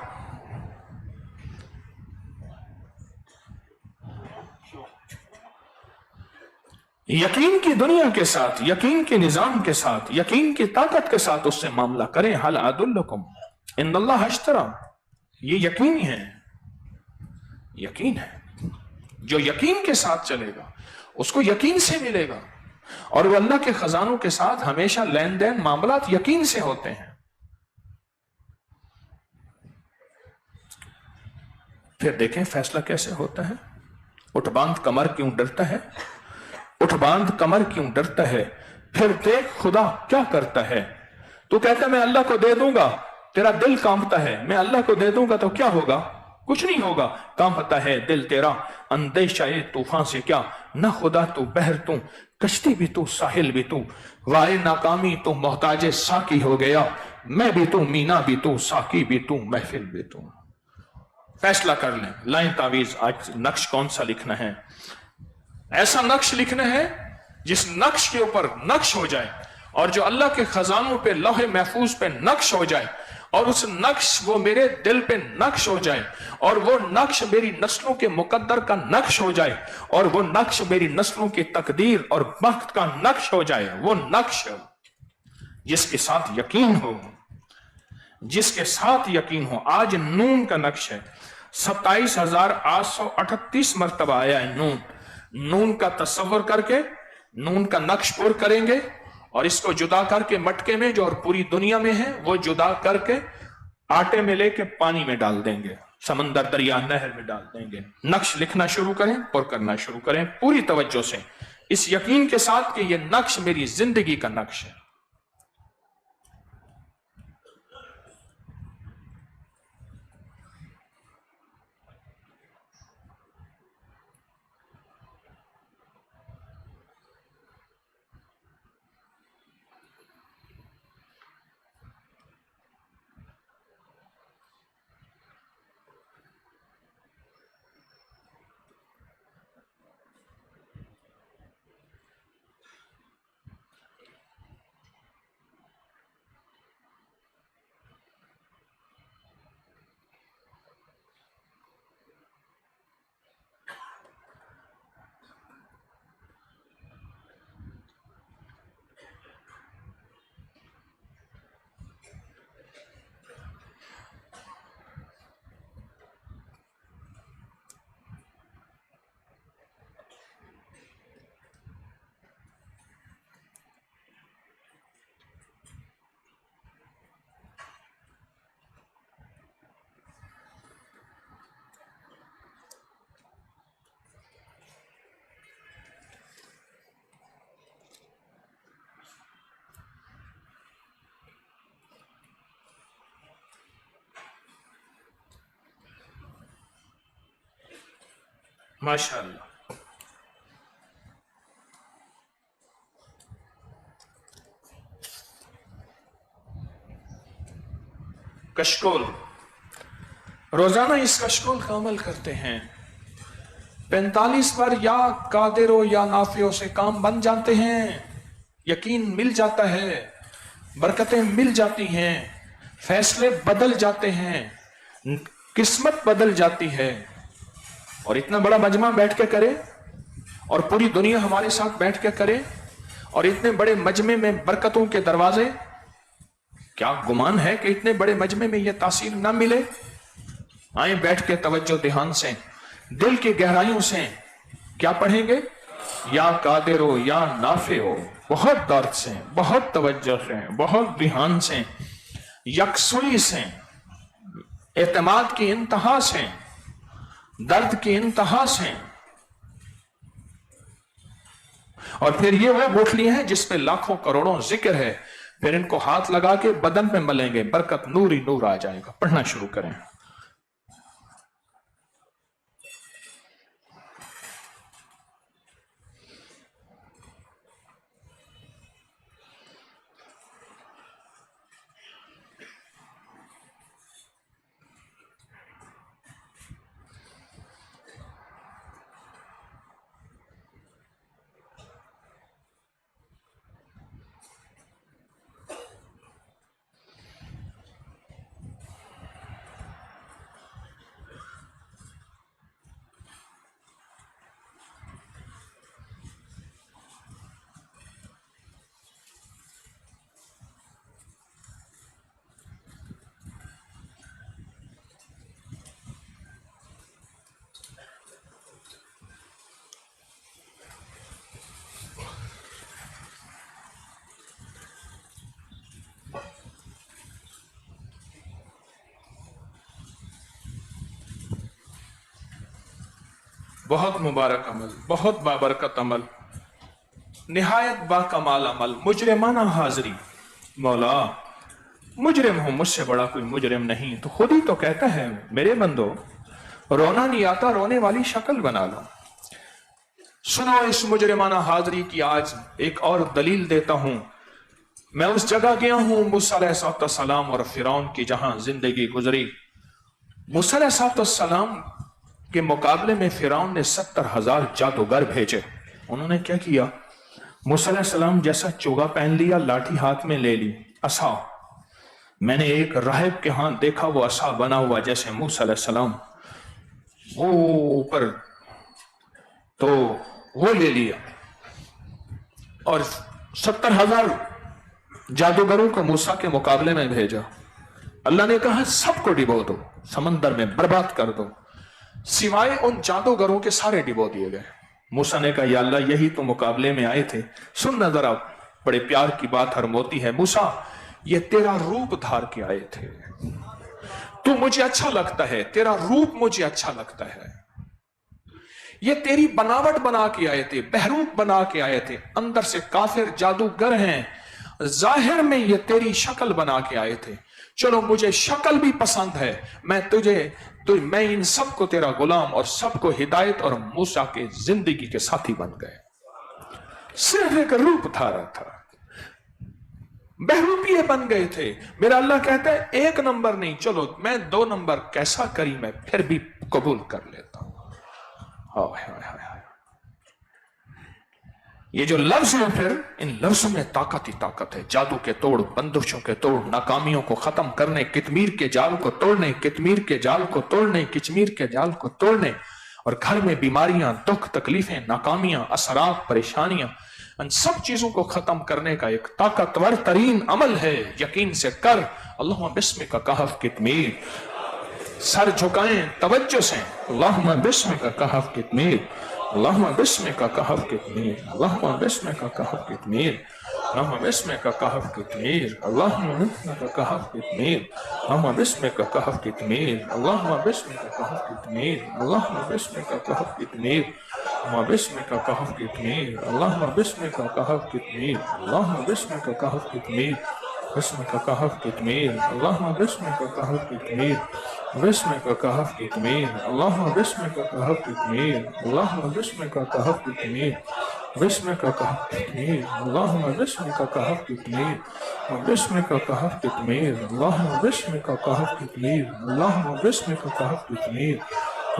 यकीन की दुनिया के साथ, यकीन के निजाम के साथ, यकीन की ताकत के साथ उससे मामला करें। हल अदुल्लुकुम इन्नल्लाह अश्तरा, ये यकीन है, यकीन है। जो यकीन के साथ चलेगा उसको यकीन से मिलेगा, और वो अल्लाह के खजानों के साथ हमेशा लेन देन मामलात यकीन से होते हैं। फिर देखें फैसला कैसे होता है। उठ बांध कमर क्यों डरता है, उठ बांध कमर क्यों डरता है, फिर देख खुदा क्या करता है। तू कहता मैं अल्लाह को दे दूंगा, तेरा दिल कांपता है, मैं अल्लाह को दे दूंगा तो क्या होगा? कुछ नहीं होगा। कांपता है दिल तेरा अंदेशा तूफान से क्या, न खुदा तू बहर तू, कश्ती भी तू साहिल भी तू, वाए नाकामी तू मोहताजे साकी हो गया, मैं भी तू मीना भी तू साकी भी तू महफिल भी तू। फैसला कर लें, लाइन तावीज आज नक्श कौन सा लिखना है। ऐसा नक्श लिखना है जिस नक्श के ऊपर नक्श हो जाए, और जो अल्लाह के खजानों पे लौहे महफूज पे नक्श हो जाए, और उस नक्श वो मेरे दिल पे नक्श हो जाए, और वो नक्श मेरी नस्लों के मुकद्दर का नक्श हो जाए, और वो नक्श मेरी नस्लों की तकदीर और बख्त का नक्श हो जाए। वो नक्श जिसके साथ यकीन हो, जिसके साथ यकीन हो। आज नून का नक्श है, 27,838 मरतबा आया है नून। नून का तस्वर करके नून का नक्श पुर करेंगे, और इसको जुदा करके मटके में जो और पूरी दुनिया में है वो जुदा करके आटे में लेके पानी में डाल देंगे, समंदर दरिया नहर में डाल देंगे। नक्श लिखना शुरू करें, पुर करना शुरू करें पूरी तवज्जो से, इस यकीन के साथ कि ये नक्श मेरी जिंदगी का नक्श है। माशाअल्लाह। कशकोल, रोजाना इस कशकोल का अमल करते हैं। 45 बार या कादिरो या नाफियों से काम बन जाते हैं, यकीन मिल जाता है, बरकतें मिल जाती हैं, फैसले बदल जाते हैं, किस्मत बदल जाती है। और इतना बड़ा मजमा बैठ के करे, और पूरी दुनिया हमारे साथ बैठ के करे, और इतने बड़े मजमे में बरकतों के दरवाजे کیا گمان ہے کہ اتنے بڑے مجمع میں یہ تاثیر نہ ملے؟ آئیں بیٹھ کے توجہ دھیان سے دل کی گہرائیوں سے کیا پڑھیں گے؟ یا قادر ہو یا نافع ہو، بہت درد سے، بہت توجہ سے، بہت دھیان سے، یکسوئی سے، اعتماد کی انتہا سے، درد کی انتہا سے. اور پھر یہ وہ گٹھلی ہے جس پہ لاکھوں کروڑوں ذکر ہے، پھر ان کو ہاتھ لگا کے بدن پہ ملیں گے، برکت نور ہی نور آ جائے گا. پڑھنا شروع کریں. بہت مبارک عمل، بہت بابرکت عمل، نہایت با کمال عمل، مجرمانہ حاضری. مولا مجرم ہوں، مجھ سے بڑا کوئی مجرم نہیں، تو خود ہی تو کہتا ہے میرے بندو رونا نہیں آتا، رونے والی شکل بنا لو. سنو اس مجرمانہ حاضری کی آج ایک اور دلیل دیتا ہوں. میں اس جگہ گیا ہوں موسیٰ علیہ السلام اور فرعون کی جہاں زندگی گزری. موسیٰ علیہ السلام کے مقابلے میں فرعون نے 70,000 جادوگر بھیجے. انہوں نے کیا کیا؟ موسیٰ علیہ السلام جیسا چوگا پہن لیا، لاٹھی ہاتھ میں لے لی، عصا. میں نے ایک راہب کے ہاں دیکھا وہ عصا بنا ہوا جیسے موسیٰ علیہ السلام، وہ اوپر، تو وہ لے لیا اور 70,000 جادوگروں کو موسیٰ کے مقابلے میں بھیجا. اللہ نے کہا سب کو ڈبو دو، سمندر میں برباد کر دو. سوائے ان جادوگروں کے سارے ڈبو دیے گئے. موسیٰ نے کہا یا اللہ یہی تو مقابلے میں آئے تھے. سن نہ ذرا، بڑے پیار کی بات حرموتی ہے. موسیٰ یہ تیرا روپ دھار کے آئے تھے، تو مجھے اچھا لگتا ہے، تیرا روپ مجھے اچھا لگتا ہے. یہ تیری بناوٹ بنا کے آئے تھے، بہروپ بنا کے آئے تھے، اندر سے کافر جادوگر ہیں، ظاہر میں یہ تیری شکل بنا کے آئے تھے. چلو مجھے شکل بھی پسند ہے، میں ان سب کو تیرا غلام اور سب کو ہدایت اور موسیٰ کے زندگی کے ساتھی بن گئے. صرف ایک روپ دھارا تھا، بہروپیے بن گئے تھے. میرا اللہ کہتا ہے ایک نمبر نہیں، چلو میں 2 نمبر کیسا کری میں پھر بھی قبول کر لیتا ہوں. یہ جو لفظ ہیں پھر ان لفظوں میں طاقت ہی طاقت ہے. جادو کے توڑ، بندشوں کے توڑ، ناکامیوں کو ختم کرنے، کتمیر کے جال کو توڑنے، کتمیر کے جال کو توڑنے، کچمیر کے جال کو توڑنے. اور گھر میں بیماریاں، دکھ، تکلیفیں، ناکامیاں، اثرات، پریشانیاں، ان سب چیزوں کو ختم کرنے کا ایک طاقتور ترین عمل ہے. یقین سے کر. اللہم بسمک کہف کتمیر. سر جھکائیں توجہ سے. اللہم بسمک کہف کتمیر. اللہم بسمک کہف کتمیر. اللہم بسمک کہف کتمیر. اللہم بسمک کہف کتمیر. اللہم بسمک کہف کتمیر. اللہم بسمک کہف کتمیر. اللہم بسمک کہف کتمیر. اللہم بسمک کہف کتمیر. اللہم بسمک کہف کتمیر. اللہم بسمک کہف کتمیر. اللہم بسمک کہف کتمیر. بسمک کہف کتمیر. اللہم بسمک کہف کتمیر. بسمک کہف کتمیر. اللہم بسمک کہف کتمیر. اللہم بسمک کہف کتمیر. بسمک کہف کتمیر. اللہم بسمک کہف کتمیر. بسمک کہف کتمیر. اللہم بسمک کہف کتمیر. اللہم بسمک کہف کتمیر.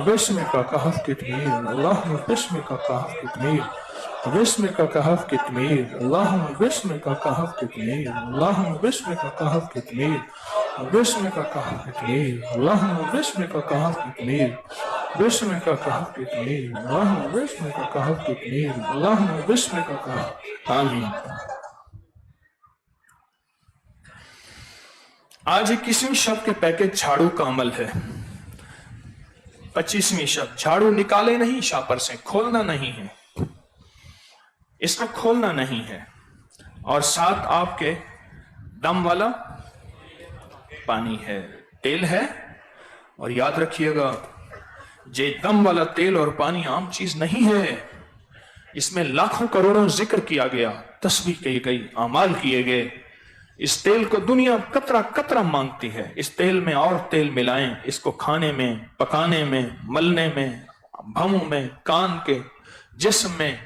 بسمک کہف کتمیر. اللہم بسمک کہف کتمیر. بسمک کہف کتمیر. اللہم بسمک کہف کتمیر. اللہم بسمک کہف کتمیر. بسمک کہف کتمیر. اللہم بسمک کہف کتمیر. بسمک کہف کتمیر. اللہم بسمک کہف کتمیر. اللہم بسمک کہف. آمین. आज 21वीं शब के पैकेज झाड़ू का अमल है। 25वीं शब झाड़ू निकाले नहीं शापर से, खोलना नहीं है, इसको खोलना नहीं है। और साथ आपके दम वाला पानी है, तेल है। और याद रखिएगा, ये दम वाला तेल और पानी आम चीज नहीं है। इसमें लाखों करोड़ों जिक्र किया गया, तस्बीह की गई, अमाल किए गए। इस तेल को दुनिया कतरा कतरा मांगती है। इस तेल में और तेल मिलाएं, इसको खाने में, पकाने में, मलने में, भवों में, कान के जिस्म में,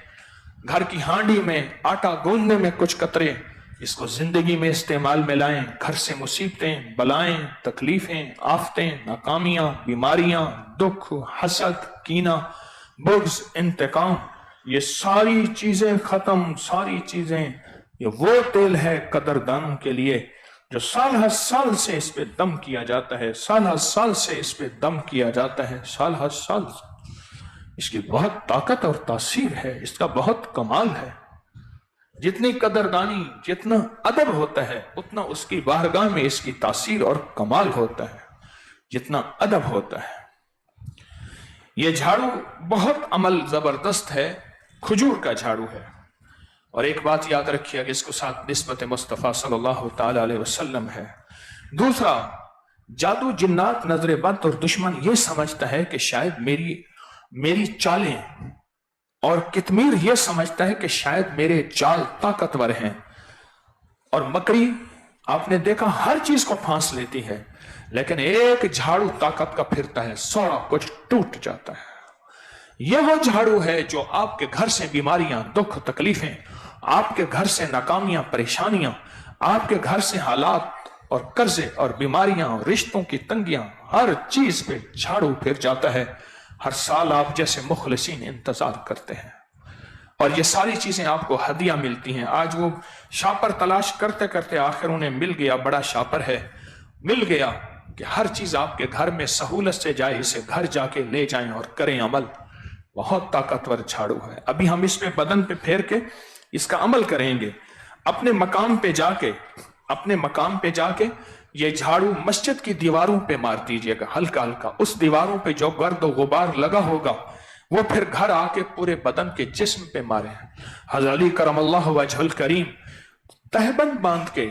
घर की हांडी में, आटा गूंदने में कुछ कतरे, इसको जिंदगी में इस्तेमाल में लाएं। घर से मुसीबतें, बलाएं, तकलीफें, आफतें, नाकामियां, बीमारियां, दुख, हसद, कीना, बुग़्ज़, इंतकाम, ये सारी चीजें खत्म। सारी चीजें, ये वो तेल है कदरदानों के लिए जो साल हर साल से इस पे दम किया जाता है, साल हर साल से इस पे दम किया जाता है, साल हर साल। इसकी बहुत ताकत और तासीर है, इसका बहुत कमाल है। जितनी कदरदानी, जितना अदब होता है, उतना उसकी बारगाह में इसकी तासीर और कमाल होता है, जितना अदब होता है। यह झाड़ू बहुत अमल जबरदस्त है, खजूर का झाड़ू है। और एक बात याद रखिए कि इसको साथ निस्बत मुस्तफ़ा सल्लल्लाहु ताला अलैहि वसल्लम है। दूसरा, जादू, जिन्नात, नजर बद और दुश्मन ये समझता है कि शायद मेरी चालें, और कितमीर यह समझता है कि शायद मेरे चाल ताकतवर हैं। और मकड़ी आपने देखा हर चीज को फांस लेती है, लेकिन एक झाड़ू ताकत का फिरता है, सारा कुछ टूट जाता है। यह वो झाड़ू है जो आपके घर से बीमारियां, दुख, तकलीफें, आपके घर से नाकामियां, परेशानियां, आपके घर से हालात और कर्जे और बीमारियां और रिश्तों की तंगियां, हर चीज पे झाड़ू फिर जाता है। हर साल आप जैसे मुखलिसीन इंतजार करते हैं और ये सारी चीजें आपको हदिया मिलती हैं। आज वो शापर तलाश करते करते आखिर उन्हें मिल गया, बड़ा शापर है, मिल गया कि हर चीज आपके घर में सहूलत से जाए, इसे घर जाके ले जाएं और करें अमल। बहुत ताकतवर झाड़ू है। अभी हम इस पे बदन पे फेर के इसका अमल करेंगे। अपने मकाम पे जाके ये झाड़ू मस्जिद की दीवारों पे मार दीजिएगा, हल्का हल्का। उस दीवारों पे जो गर्द और गुबार लगा होगा वो फिर घर आके पूरे बदन के जिस्म पे मारे। हज़रत अली करमल्लाहु वजहुल करीम तहबंद बांध के,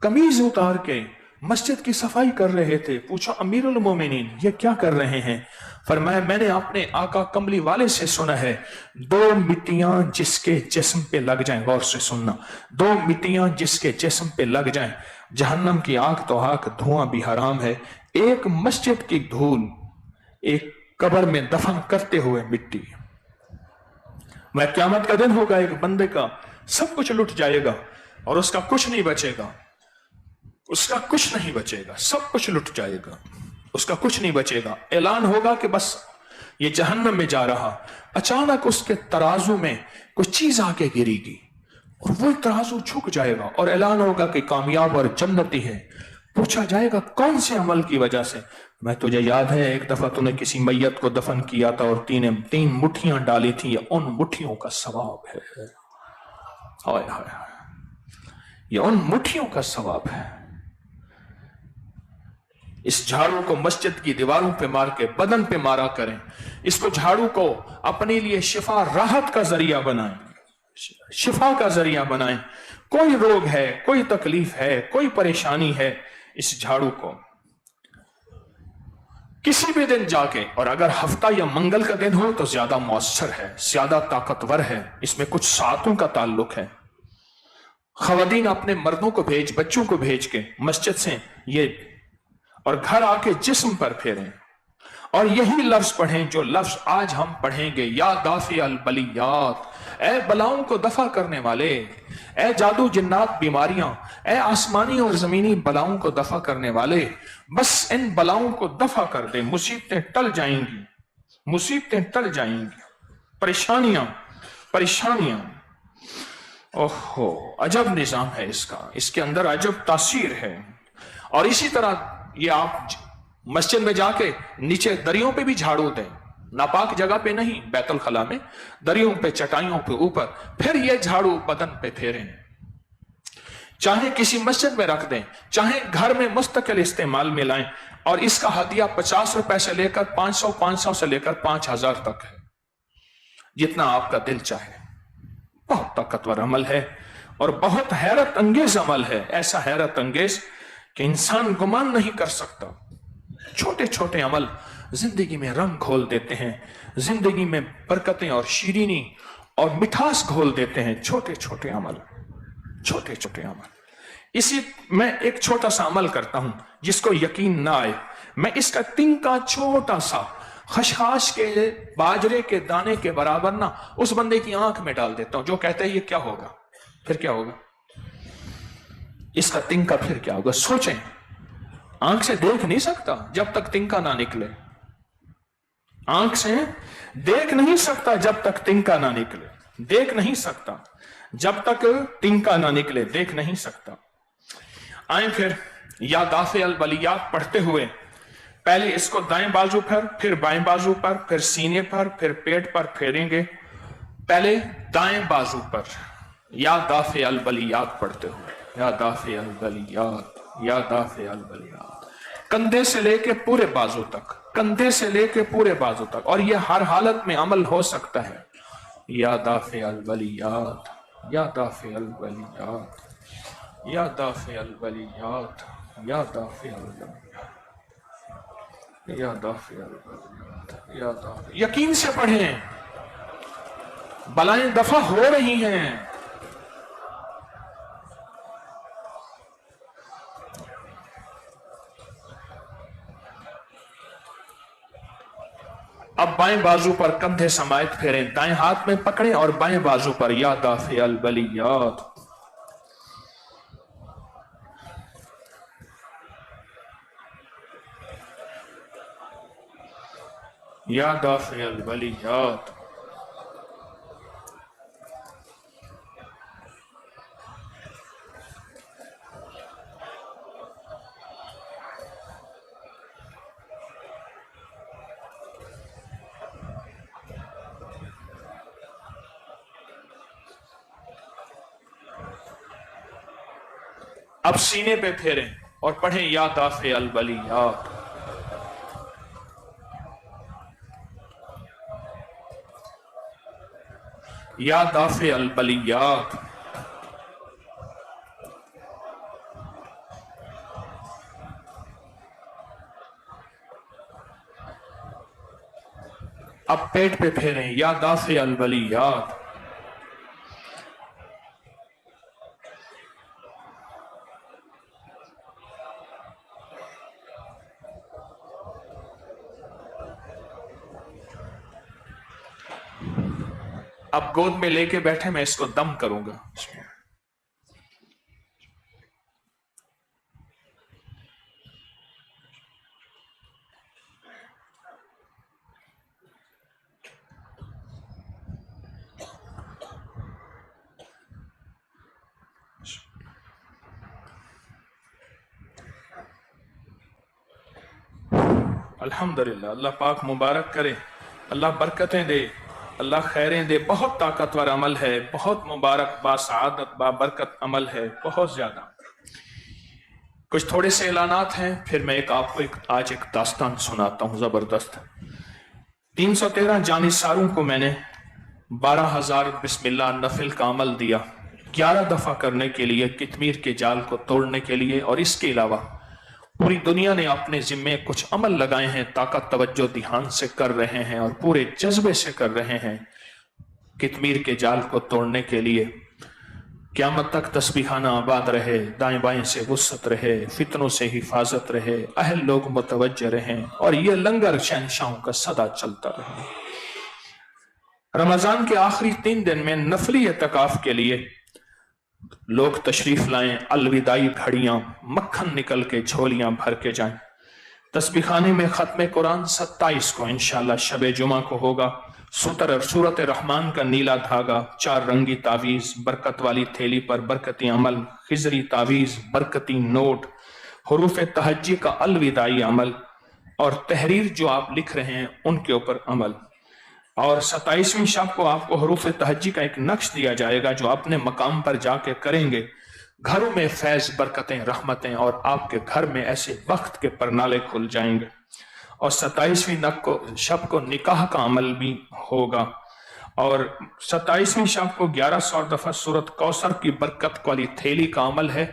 कमीज उतार के मस्जिद की सफाई कर रहे थे। पूछा, अमीरुल मोमिनीन ये क्या कर रहे हैं? फरमाया, मैंने अपने आका कमली वाले से सुना है, दो मिट्टियां जिसके जिस्म पे लग जाएं, गौर से सुनना, दो मिट्टियां जिसके जिस्म पे लग जाएं, जहन्नम की आग तो आग, धुआं भी हराम है। एक मस्जिद की धूल, एक कब्र में दफन करते हुए मिट्टी। वह क़यामत का दिन होगा, एक बंदे का सब कुछ लुट जाएगा और उसका कुछ नहीं बचेगा, उसका कुछ नहीं बचेगा, सब कुछ लुट जाएगा, उसका कुछ नहीं बचेगा। ऐलान होगा कि बस ये जहन्नम में जा रहा। अचानक उसके तराजू में कुछ चीज आके गिरेगी और वो तराजू झुक जाएगा और ऐलान होगा कि कामयाब और जन्नती है। पूछा जाएगा, कौन से अमल की वजह से? मैं तुझे याद है एक दफा तूने किसी मैयत को दफन किया था और तीन मुट्ठियां डाली थी, ये उन मुट्ठियों का सवाब है। हाय हाय, ये उन मुट्ठियों का सवाब है। इस झाड़ू को मस्जिद की दीवारों पे मार के बदन पे मारा करें। इसको झाड़ू को अपने लिए शिफा, राहत का जरिया बनाएं, शिफा का जरिया बनाएं। कोई रोग है, कोई तकलीफ है, कोई परेशानी है, इस झाड़ू को किसी भी दिन जाके, और अगर हफ्ता या मंगल का दिन हो तो ज्यादा मौसर है, ज्यादा ताकतवर है। इसमें कुछ सातों का ताल्लुक है। खवातीन अपने मर्दों को बच्चों को भेज के मस्जिद से ये, और घर आके जिस्म पर फेरें और यही लफ्ज पढ़ें जो लफ्ज आज हम पढ़ेंगे, या दाफी अल बलियात, ए बलाओं को दफा करने वाले, ए जादू जिन्नात बीमारियां, ए आसमानी और जमीनी बलाओं को दफा करने वाले, बस इन बलाओं को दफा कर दे, मुसीबतें टल जाएंगी, मुसीबतें टल जाएंगी, परेशानियां। ओहो, अजब निजाम है इसका, इसके अंदर अजब तासीर है। और इसी तरह ये आप मस्जिद में जाके नीचे दरियों पे भी झाड़ू दें, नापाक जगह पे नहीं, बैतुल खला में दरियों पे, चटाइयों पे ऊपर, फिर ये झाड़ू बदन पे फेरें। چاہے کسی مسجد میں رکھ دیں، چاہے گھر میں مستقل استعمال میں لائیں، اور اس کا ہدیہ 50 روپے سے لے کر 500 سے لے کر 5000 تک ہے، جتنا آپ کا دل چاہے۔ بہت طاقتور عمل ہے اور بہت حیرت انگیز عمل ہے، ایسا حیرت انگیز کہ انسان گمان نہیں کر سکتا۔ چھوٹے چھوٹے عمل زندگی میں رنگ گھول دیتے ہیں، زندگی میں برکتیں اور شیرینی اور مٹھاس گھول دیتے ہیں، چھوٹے چھوٹے عمل، چھوٹے چھوٹے عمل۔ اسی میں ایک چھوٹا سا عمل کرتا ہوں، جس کو یقین نہ آئے، میں اس کا تنکا چھوٹا سا خشخاش کے باجرے کے دانے کے برابر نا اس بندے کی آنکھ میں ڈال دیتا ہوں، جو کہتے ہیں یہ کیا ہوگا، پھر کیا ہوگا، اس کا تنکا پھر کیا ہوگا۔ سوچیں، آنکھ سے دیکھ نہیں سکتا جب تک تنکا نہ نکلے، آنکھ سے دیکھ نہیں سکتا جب تک تنکا نہ نکلے، دیکھ نہیں سکتا جب تک تنکا نہ نکلے، دیکھ نہیں سکتا۔ آئیں یا دافع البلیات پڑھتے ہوئے پہلے اس کو دائیں بازو پر، پھر بائیں بازو پر، پھر سینے پر، پھر پیٹ پر پھیریں گے۔ پہلے دائیں بازو پر یا دافع البلیات پڑھتے ہوئے، یا دافع البلیات، یا دافع البلیات، کندھے سے لے کے پورے بازو تک، کندھے سے لے کے پورے بازو تک، اور یہ ہر حالت میں عمل ہو سکتا ہے۔ یا دافع البلیات، یا دافع البلیات، یا دافع البلیات، یا دافع البلیات، یا دافع البلیات، یا دافع۔ یقین سے پڑھیں، بلائیں دفع ہو رہی ہیں۔ اب بائیں بازو پر کندھے سمیت پھیریں، دائیں ہاتھ میں پکڑیں اور بائیں بازو پر یا دافع البلیات، یا دافع البلیات۔ اب سینے پہ پھیریں اور پڑھیں یا دافع البلیات، یا دافع البلیات۔ اب پیٹ پہ پھیریں یا دافع البلیات، اب گود میں لے کے بیٹھے، میں اس کو دم کروں گا۔ الحمدللہ، اللہ پاک مبارک کرے، اللہ برکتیں دے، اللہ خیریں دے۔ بہت طاقتور عمل ہے، بہت مبارک، باسعادت، بابرکت عمل ہے، بہت زیادہ۔ کچھ تھوڑے سے اعلانات ہیں، پھر میں آپ کو آج ایک داستان سناتا ہوں زبردست۔ 313 جانثاروں کو میں نے 12,000 بسم اللہ نفل کا عمل دیا، 11 دفعہ کرنے کے لیے، قطمیر کے جال کو توڑنے کے لیے، اور اس کے علاوہ پوری دنیا نے اپنے ذمے کچھ عمل لگائے ہیں، طاقت توجہ دھیان سے کر رہے ہیں اور پورے جذبے سے کر رہے ہیں قطمیر کے جال کو توڑنے کے لیے۔ قیامت تک تسبیحانہ آباد رہے، دائیں بائیں سے وسعت رہے، فتنوں سے حفاظت رہے، اہل لوگ متوجہ رہیں، اور یہ لنگر شہنشاہوں کا صدا چلتا رہے۔ رمضان کے آخری 3 دن میں نفلی اعتکاف کے لیے لوگ تشریف لائیں، الوداعی گھڑیاں، مکھن نکل کے جھولیاں بھر کے جائیں۔ تسبیح خانے میں ختم قرآن 27 کو انشاءاللہ شب جمعہ کو ہوگا۔ سورت رحمان کا نیلا دھاگا، 4 رنگی تعویذ، برکت والی تھیلی پر برکتی عمل، خضری تعویذ، برکتی نوٹ، حروف تہجی کا الوداعی عمل، اور تحریر جو آپ لکھ رہے ہیں ان کے اوپر عمل۔ اور 27ویں شب کو آپ کو حروف تہجی کا ایک نقش دیا جائے گا جو اپنے مقام پر جا کے کریں گے घरों में फैज, बरकतें, रहमतें और आपके घर में ऐसे वक्त के परनाले खुल जाएंगे। और 27वीं शब को निकाह का अमल भी होगा। और 27वीं शब को 1100 दफा सूरत कौसर की बरकत वाली थैली का अमल है,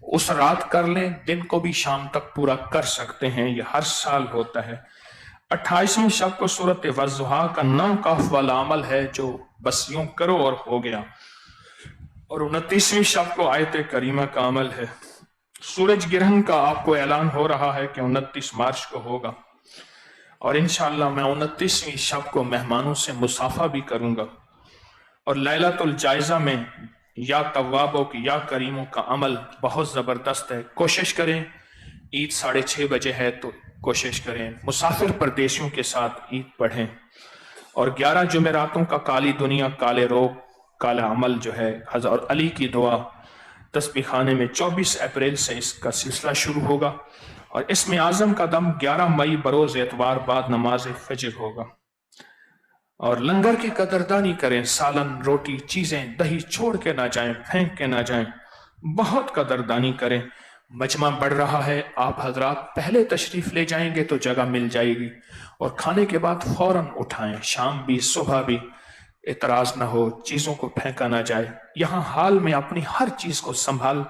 उस रात कर लें, दिन को भी शाम तक पूरा कर सकते हैं, यह हर साल होता है। 28वीं शब को सूरत वज़्ज़ुहा का 9 काफ वाला अमल है, जो बस यूं करो और हो गया। और 29वीं शब को आयत करीमा का अमल है। सूरज ग्रहण का आपको ऐलान हो रहा है कि 29 मार्च को होगा, और इंशाअल्लाह मैं 29वीं शब को मेहमानों से मुसाफा भी करूंगा। और लैलतुल जायजा में या तव्वाबों की या करीमों का अमल बहुत ज़बरदस्त है। कोशिश करें, ईद 6:30 बजे है तो कोशिश करें मुसाफिर परदेशियों के साथ ईद पढ़ें। और 11 जुमेरातों का काली दुनिया काले रोग काला अमल जो है हज़रत अली की दुआ तस्बीह खाने में 24 अप्रैल से इसका सिलसिला शुरू होगा। और इसमें आज़म का दम 11 मई बरोज़ एतवार बाद नमाज फजर होगा। और लंगर की कदरदानी करें, सालन रोटी चीज़ें दही छोड़ के ना जाएं, फेंक के ना जाएं, बहुत कदरदानी करें। मजमा बढ़ रहा है, आप हजरात पहले तशरीफ ले जाएंगे तो जगह मिल जाएगी, और खाने के बाद फौरन उठाएं, शाम भी सुबह भी, इतराज ना हो, चीज़ों को फेंका ना जाए। यहाँ हाल में अपनी हर चीज़ को संभाल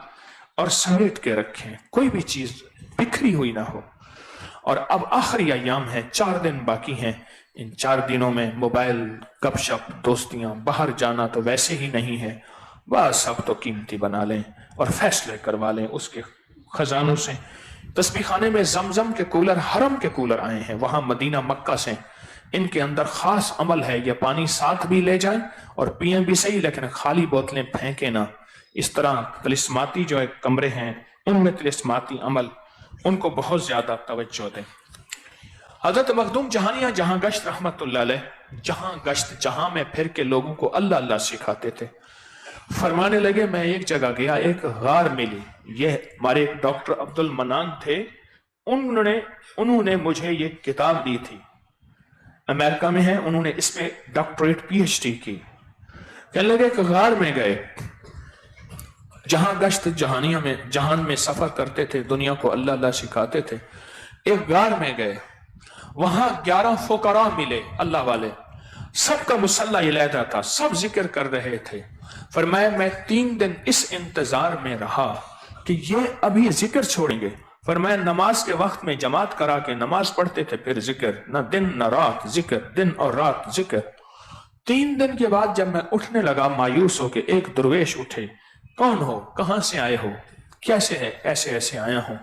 और समेट के रखें, कोई भी चीज़ बिखरी हुई ना हो। और अब आखिरी अयाम है, 4 दिन बाकी हैं। इन 4 दिनों में मोबाइल, गपशप, दोस्तियां, बाहर जाना तो वैसे ही नहीं है, बस अब तो कीमती बना लें और फैसले करवा लें उसके खजानों से। तस्बीह खाने में जमजम के कूलर, हरम के कूलर आए हैं, वहां मदीना मक्का से, इनके अंदर खास अमल है, यह पानी साथ भी ले जाएं और पिएं भी सही, लेकिन खाली बोतलें फेंके ना। इस तरह तिलिस्माती जो एक कमरे हैं उनमें तिलिस्माती अमल, उनको बहुत ज्यादा तवज्जो दें। हजरत मखदूम जहानिया जहां गश्त रहमतुल्लाह अलैह, जहां गश्त जहां में फिर के लोगों को अल्लाह अल्लाह सिखाते थे। फरमाने लगे, मैं एक जगह गया, एक गार मिली, ये हमारे एक डॉक्टर अब्दुल मनान थे, उन्होंने मुझे ये किताब दी थी, अमेरिका में है, उन्होंने इसमें डॉक्टरेट PhD की। कहने लगे कि गार में गए, जहां गश्त जहानिया में जहान में सफर करते थे, दुनिया को अल्लाह अल्लाह सिखाते थे, एक गार में गए, वहां 11 फुकरा मिले, अल्लाह वाले, सबका मुसल्ला अलहदा था, सब जिक्र कर रहे थे। फरमाया मैं 3 दिन इस इंतजार में रहा कि ये अभी जिक्र छोड़ेंगे। फरमाया नमाज के वक्त में जमात करा के नमाज पढ़ते थे, फिर जिक्र, न दिन न रात जिक्र, दिन और रात जिक्र। 3 दिन के बाद जब मैं उठने लगा मायूस हो के, एक दरवेश उठे, कौन हो, कहां से आए हो, कैसे है, ऐसे ऐसे आया हूं।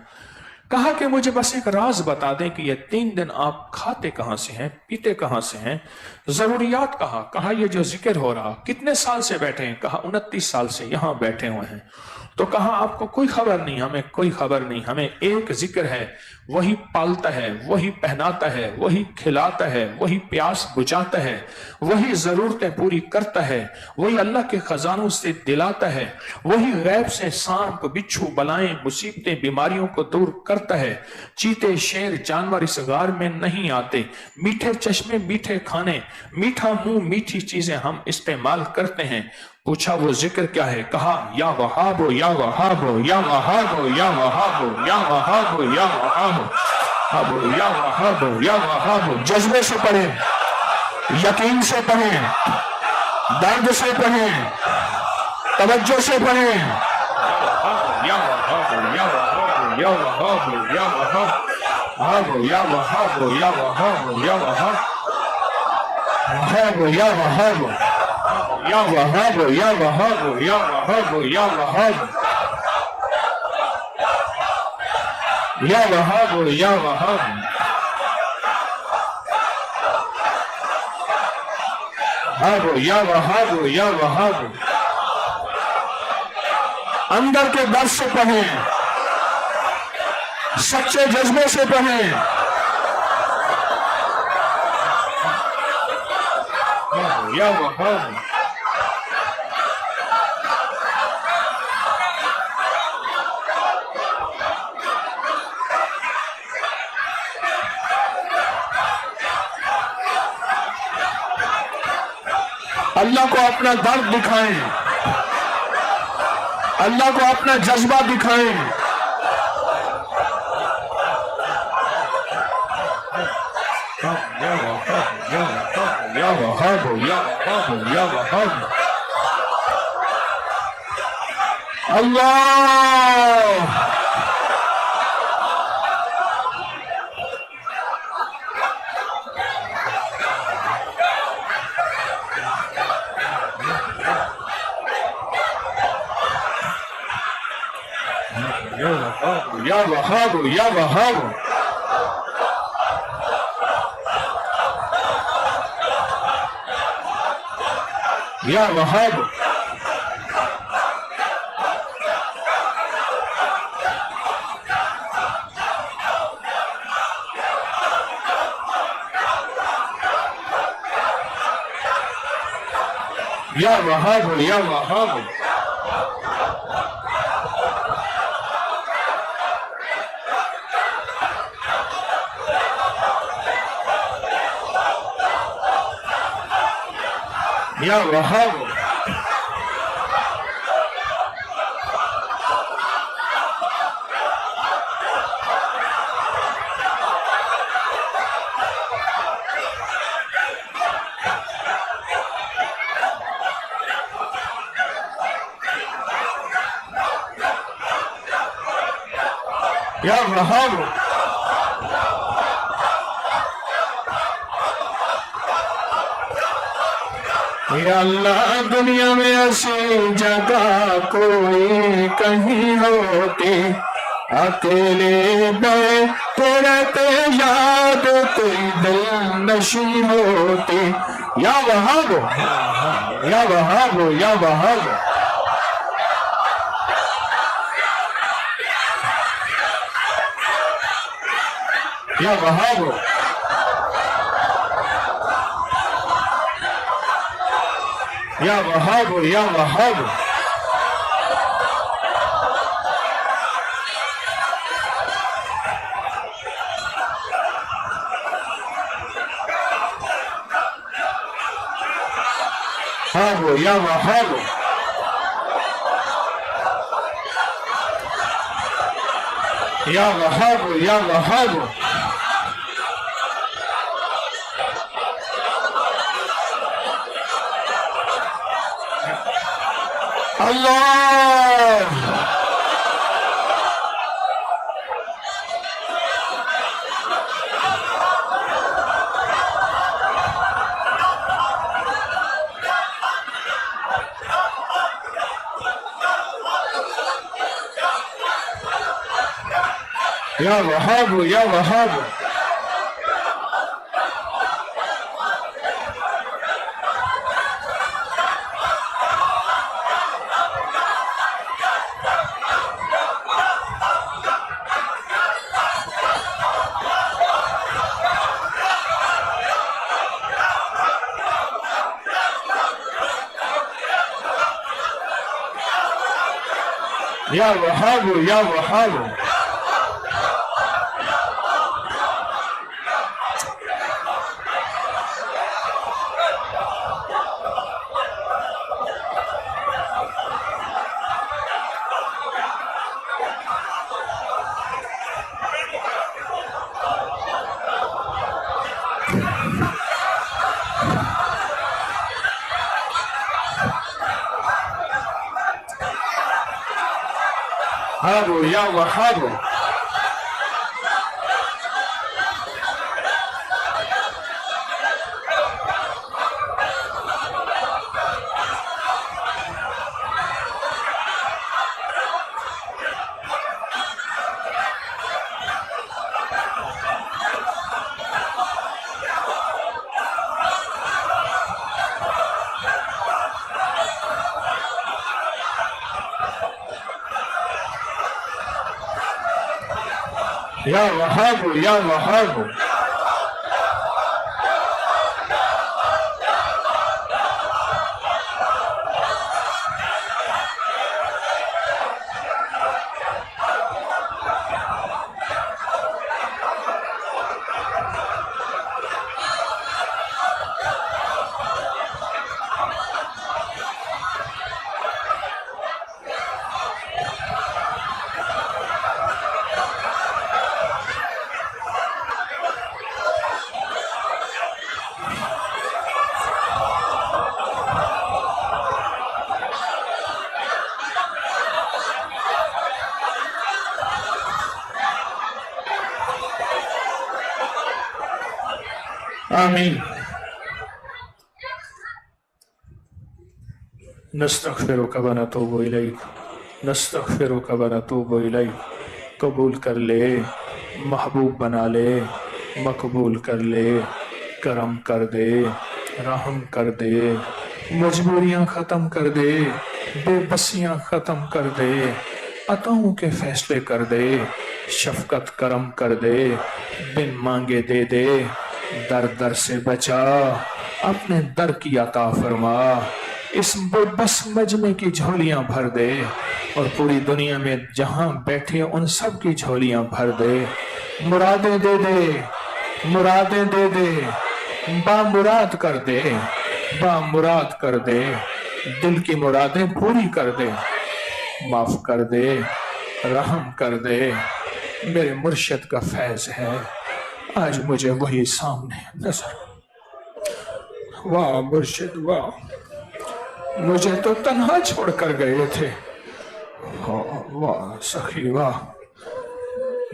कहा कि मुझे बस एक राज बता दें कि ये 3 दिन आप खाते कहां से हैं, पीते कहां से हैं, जरूरियात कहा। कहा ये जो जिक्र हो रहा, कितने साल से बैठे हैं, कहा 29 साल से यहां बैठे हुए हैं। तो कहा आपको कोई खबर नहीं, हमें कोई खबर नहीं, हमें एक जिक्र है, वही पालता है, वही पहनाता है, वही खिलाता है, वही प्यास बुझाता है, वही जरूरतें पूरी करता है, वही अल्लाह के खजानों से दिलाता है, वही गैब से सांप बिच्छू बलाएं मुसीबतें बीमारियों को दूर करता है। चीते शेर जानवर इस गार में नहीं आते, मीठे चश्मे मीठे खाने, मीठा मुंह मीठी चीजें हम इस्तेमाल करते हैं। पूछा वो जिक्र क्या है, कहा या वहाबो या वहाबो या वहाबो या वहाबो या वहाबो या वहाबो या वहाबो या वहाबो। जज्बे से पढ़े, यकीन से पढ़े, दर्द से पढ़े, तवज्जो से पढ़े। या वहाबो या वहाबो या वहाबो या वहाबो या वहाबो या वहाबो या वहाबो या वहाबो या वहाबो या वहाबो या वहाबो या वहाबो या वहाबो या वहाबो वहाबो या वहाबो या वहाबो। अंदर के दर्द से पढ़े, सच्चे जज्बे से पढ़े। या वहाबो अल्लाह को अपना दर्द दिखाएं, اللہ کو اپنا جذبہ دکھائیں. یا وہاب یا وہاب یا وہاب. اللہ یا وہاب یا وہاب. یا وہاب یا وہاب یا وہاب. یا وہاب یا وہاب. یا اللہ دنیا میں ایسی جگہ کوئی کہیں ہوتی, اکیلے بیٹھے رہتے یاد کوئی دل نشین ہوتی. یا وہاب یا وہاب یا وہاب. یا وہاب یا وہاب یا وہاب. یا وہاب یا وہاب یا وہاب. اللہ یا وہاب یا وہاب. یا وہاب یا وہاب. وہاب یا وہاب. یا وہاب یا وہاب. آمین. نستغفرک و نتوب الیک، نستغفرک و نتوب الیک. قبول کر لے، محبوب بنا لے، مقبول کر لے، کرم کر دے، رحم کر دے، مجبوریاں ختم کر دے، بے بسیاں ختم کر دے، عطاؤں کے فیصلے کر دے، شفقت کرم کر دے، بن مانگے دے دے، در در سے بچا، اپنے در کی عطا فرما، اس بس مجمع کی جھولیاں بھر دے، اور پوری دنیا میں جہاں بیٹھے ان سب کی جھولیاں بھر دے، مرادیں دے دے، مرادیں دے دے، با مراد کر دے، با مراد کر دے، دل کی مرادیں پوری کر دے، معاف کر دے، رحم کر دے. میرے مرشد کا فیض ہے آج مجھے وہی سامنے نظر. واہ مرشد واہ، مجھے تو تنہا چھوڑ کر گئے تھے. واہ سخی واہ،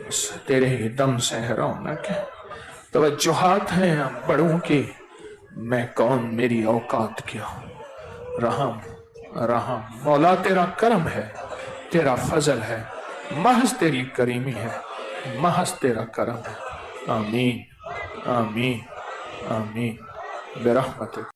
بس تیرے ہی دم سے ہے رونق ہے. توجہات ہیں بڑوں کی، میں کون میری اوقات کیا. رحم رحم مولا تیرا کرم ہے، تیرا فضل ہے، محض تیری کریمی ہے، محض تیرا کرم ہے. آمین آمین آمین برحمتک.